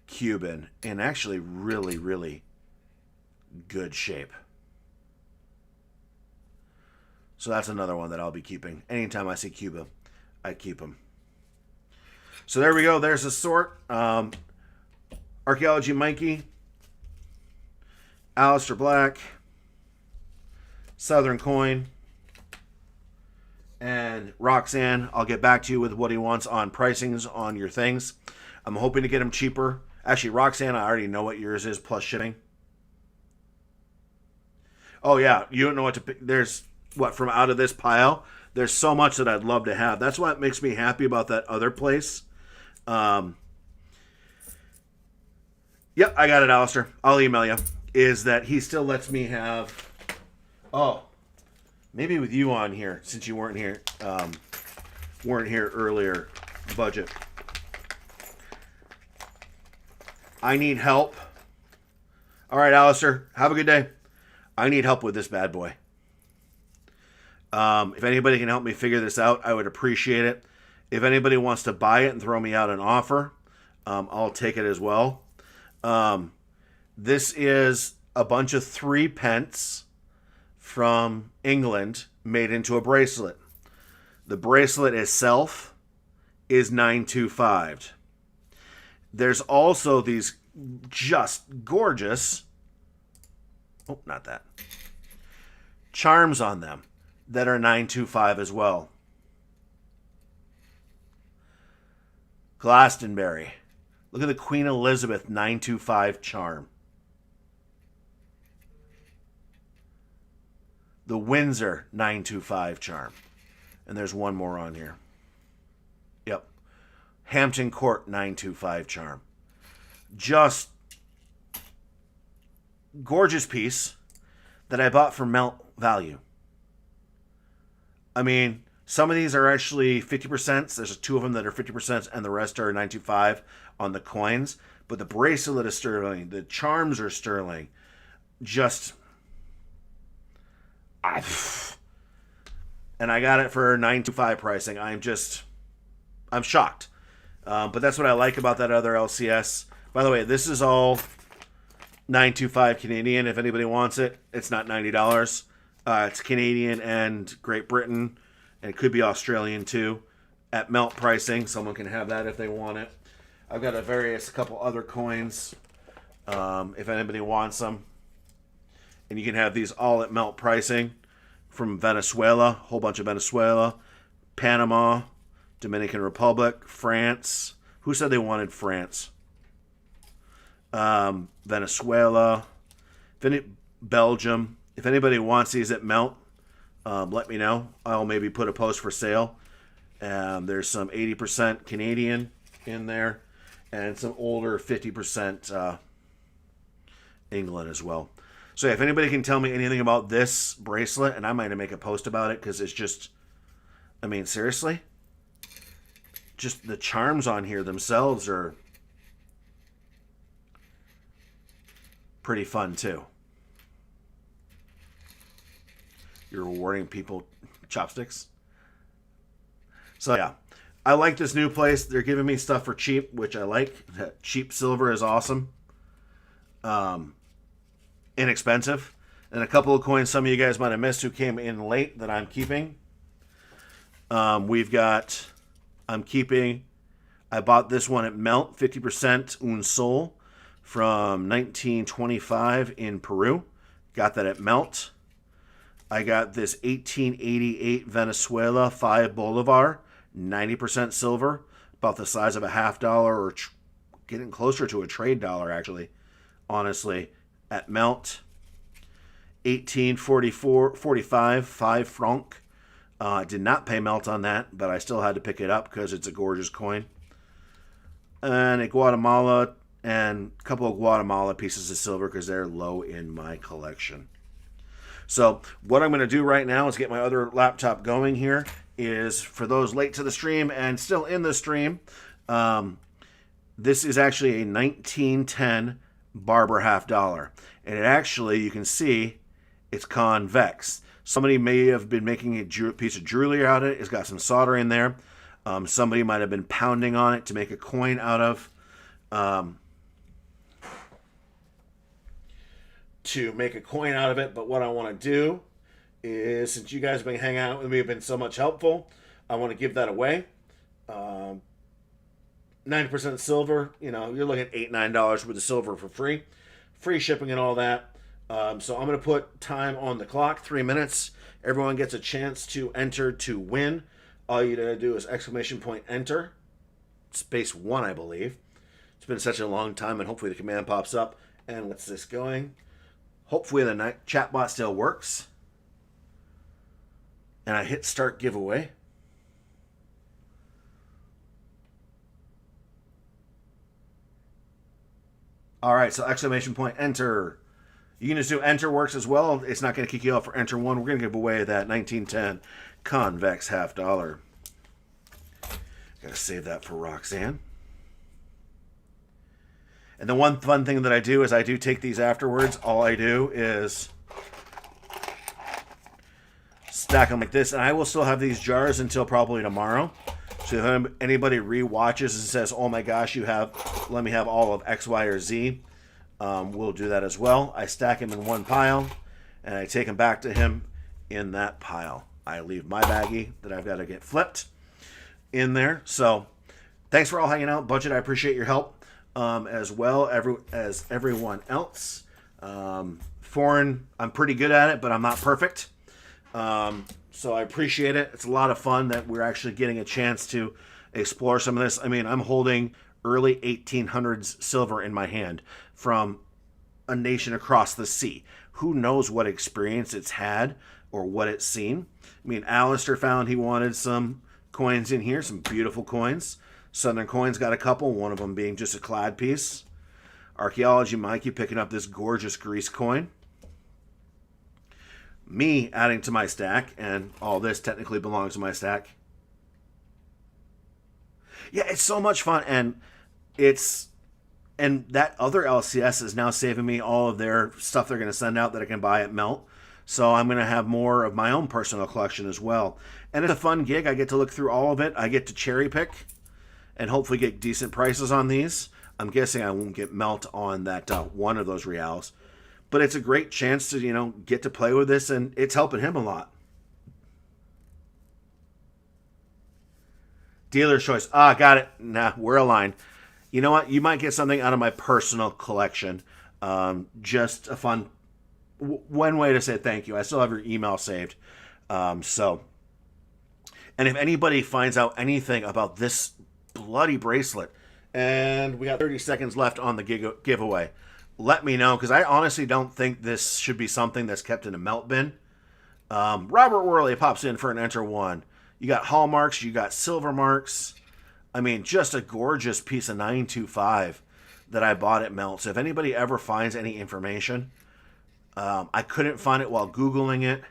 Cuban in actually really, really good shape. So that's another one that I'll be keeping. Anytime I see Cuba, I keep them. So there we go. There's a sort. Archaeology Mikey, Alistair Black, Southern Coin, and Roxanne. I'll get back to you with what he wants on pricings on your things. I'm hoping to get them cheaper. Actually, Roxanne, I already know what yours is, plus shipping. Oh, yeah. You don't know what to pick. There's, what, from out of this pile? There's so much that I'd love to have. That's what makes me happy about that other place. Yep, I got it, Alistair. I'll email you. Is that he still lets me have... Oh, maybe with you on here, since you weren't here earlier, budget. I need help. All right, Alistair, have a good day. I need help with this bad boy. If anybody can help me figure this out, I would appreciate it. If anybody wants to buy it and throw me out an offer, I'll take it as well. This is a bunch of 3 pence from England made into a bracelet. The bracelet itself is $9.25. There's also these just gorgeous, not that, charms on them that are $9.25 as well. Glastonbury. Look at the Queen Elizabeth $9.25 charm. The Windsor $9.25 charm. And there's one more on here. Yep. Hampton Court $9.25 charm. Just gorgeous piece that I bought for melt value. I mean, some of these are actually 50%. There's 2 of them that are 50%, and the rest are $9.25 on the coins. But the bracelet is sterling. The charms are sterling. Just... and I got it for $9.25 pricing. I'm shocked. But that's what I like about that other LCS. By the way, this is all $9.25 Canadian. If anybody wants it, it's not $90. It's Canadian and Great Britain, and it could be Australian too. At melt pricing, someone can have that if they want it. I've got a couple other coins, if anybody wants them. And you can have these all at melt pricing from Venezuela, whole bunch of Venezuela, Panama, Dominican Republic, France. Who said they wanted France? Venezuela, Belgium. If anybody wants these at melt, let me know. I'll maybe put a post for sale. There's some 80% Canadian in there, and some older 50% England as well. So if anybody can tell me anything about this bracelet, and I might make a post about it, because it's just, I mean, seriously? Just the charms on here themselves are pretty fun too. You're rewarding people chopsticks. So yeah, I like this new place. They're giving me stuff for cheap, which I like. Cheap silver is awesome. Inexpensive. And a couple of coins some of you guys might have missed who came in late that I'm keeping. I bought this one at Melt, 50% Un Sol from 1925 in Peru. Got that at Melt. I got this 1888 Venezuela 5 Bolivar, 90% silver, about the size of a $50 or getting closer to a trade dollar, actually, honestly, at Melt. 1845 5 franc. Did not pay Melt on that, but I still had to pick it up because it's a gorgeous coin. And a Guatemala and a couple of Guatemala pieces of silver because they're low in my collection. So what I'm going to do right now is get my other laptop going here. Is for those late to the stream and still in the stream, this is actually a 1910 Barber half dollar. And it actually, you can see, it's convex. Somebody may have been making a piece of jewelry out of it. It's got some solder in there. Somebody might have been pounding on it to make a coin out of. But what I want to do is, since you guys have been hanging out with me, have been so much helpful, I want to give that away. 90% silver, you're looking at $8-9 worth of silver for free shipping and all that. So I'm going to put time on the clock, 3 minutes. Everyone gets a chance to enter to win. All you gotta do is !enter, space 1, I believe. It's been such a long time, and hopefully the command pops up and gets this going. Hopefully the chatbot still works. And I hit start giveaway. All right, so !enter. You can just do enter works as well. It's not going to kick you off for enter 1. We're going to give away that 1910 convex half dollar. Got to save that for Roxanne. And the one fun thing that I do is I do take these afterwards. All I do is stack them like this. And I will still have these jars until probably tomorrow. So if anybody re-watches and says, oh my gosh, let me have all of X, Y, or Z, we'll do that as well. I stack them in one pile, and I take them back to him in that pile. I leave my baggie that I've got to get flipped in there. So thanks for all hanging out. Budget, I appreciate your help as well as everyone else. Foreign, I'm pretty good at it, but I'm not perfect. So I appreciate it. It's a lot of fun that we're actually getting a chance to explore some of this. I mean, I'm holding early 1800s silver in my hand from a nation across the sea. Who knows what experience it's had or what it's seen. I mean, Alistair found he wanted some coins in here, some beautiful coins. Southern Coins got a couple, one of them being just a clad piece. Archaeology Mikey picking up this gorgeous Greece coin. Me adding to my stack, and all this technically belongs to my stack. Yeah, it's so much fun, and that other LCS is now saving me all of their stuff they're going to send out that I can buy at Melt. So I'm going to have more of my own personal collection as well. And it's a fun gig. I get to look through all of it. I get to cherry pick and hopefully get decent prices on these. I'm guessing I won't get Melt on that one of those reals. But it's a great chance to, get to play with this, and it's helping him a lot. Dealer's choice. Got it. Nah, we're aligned. You know what? You might get something out of my personal collection. Just a fun one way to say thank you. I still have your email saved. And if anybody finds out anything about this bloody bracelet, and we got 30 seconds left on the giveaway, let me know, because I honestly don't think this should be something that's kept in a melt bin. Robert Worley pops in for an enter 1. You got hallmarks, you got silver marks. I mean, just a gorgeous piece of 925 that I bought at Melt. So if anybody ever finds any information, I couldn't find it while Googling it.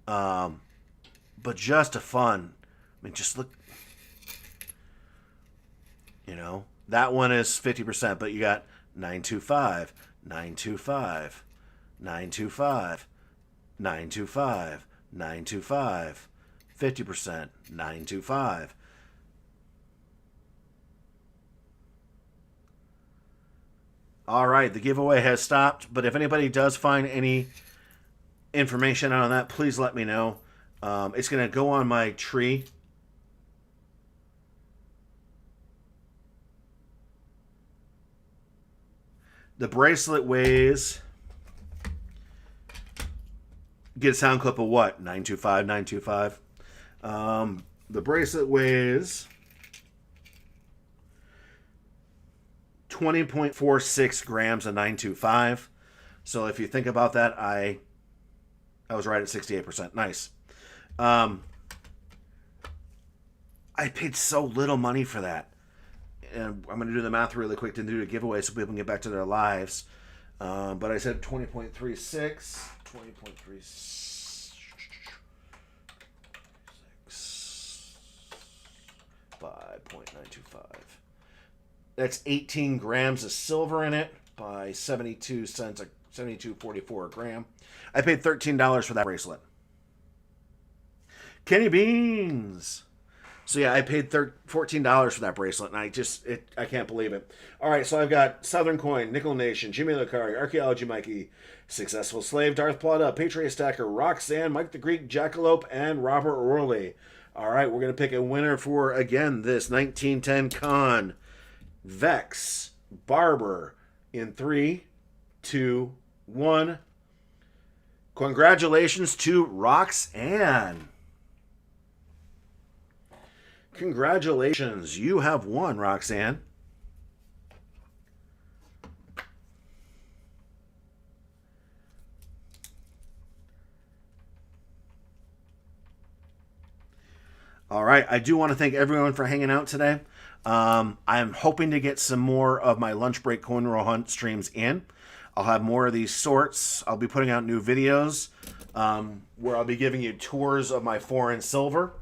But just a fun. I mean, just look. That one is 50%, but you got 925, 925, 925, 925, 925, 50%, 925. All right, the giveaway has stopped, but if anybody does find any information on that, please let me know. It's going to go on my tree. The bracelet weighs, get a sound clip of what? 925, 925. The bracelet weighs 20.46 grams of 925. So if you think about that, I was right at 68%. Nice. I paid so little money for that. and I'm going to do the math really quick to do a giveaway so people can get back to their lives. But I said 20.36, 20.36, 5.925. That's 18 grams of silver in it by 72 cents, 72.44 a gram. I paid $13 for that bracelet. Kenny Beans. So yeah, I paid $14 for that bracelet, and I can't believe it. All right, so I've got Southern Coin, Nickel Nation, Jimmy Lucari, Archaeology Mikey, Successful Slave, Darth Plata, Patriot Stacker, Roxanne, Mike the Greek, Jackalope, and Robert Orley. All right, we're going to pick a winner for, again, this 1910 Con. Vex, Barber, in 3, 2, 1. Congratulations to Roxanne. Congratulations. You have won, Roxanne. All right. I do want to thank everyone for hanging out today. I'm hoping to get some more of my lunch break coin roll hunt streams in. I'll have more of these sorts. I'll be putting out new videos where I'll be giving you tours of my foreign silver.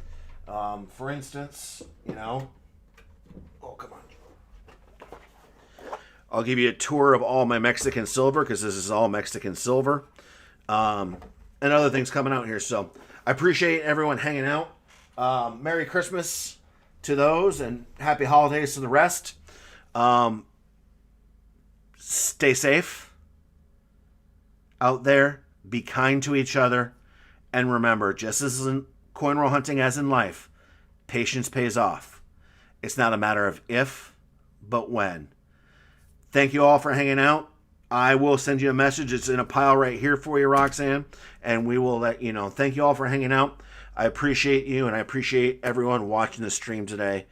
For instance, oh, come on. I'll give you a tour of all my Mexican silver because this is all Mexican silver. And other things coming out here. So I appreciate everyone hanging out. Merry Christmas to those and happy holidays to the rest. Stay safe out there. Be kind to each other. And remember, just as in coin roll hunting as in life, patience pays off. It's not a matter of if, but when. Thank you all for hanging out. I will send you a message. It's in a pile right here for you, Roxanne, and we will let you know. Thank you all for hanging out. I appreciate you, and I appreciate everyone watching the stream today.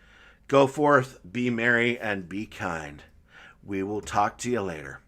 Go forth, be merry, and be kind. We will talk to you later.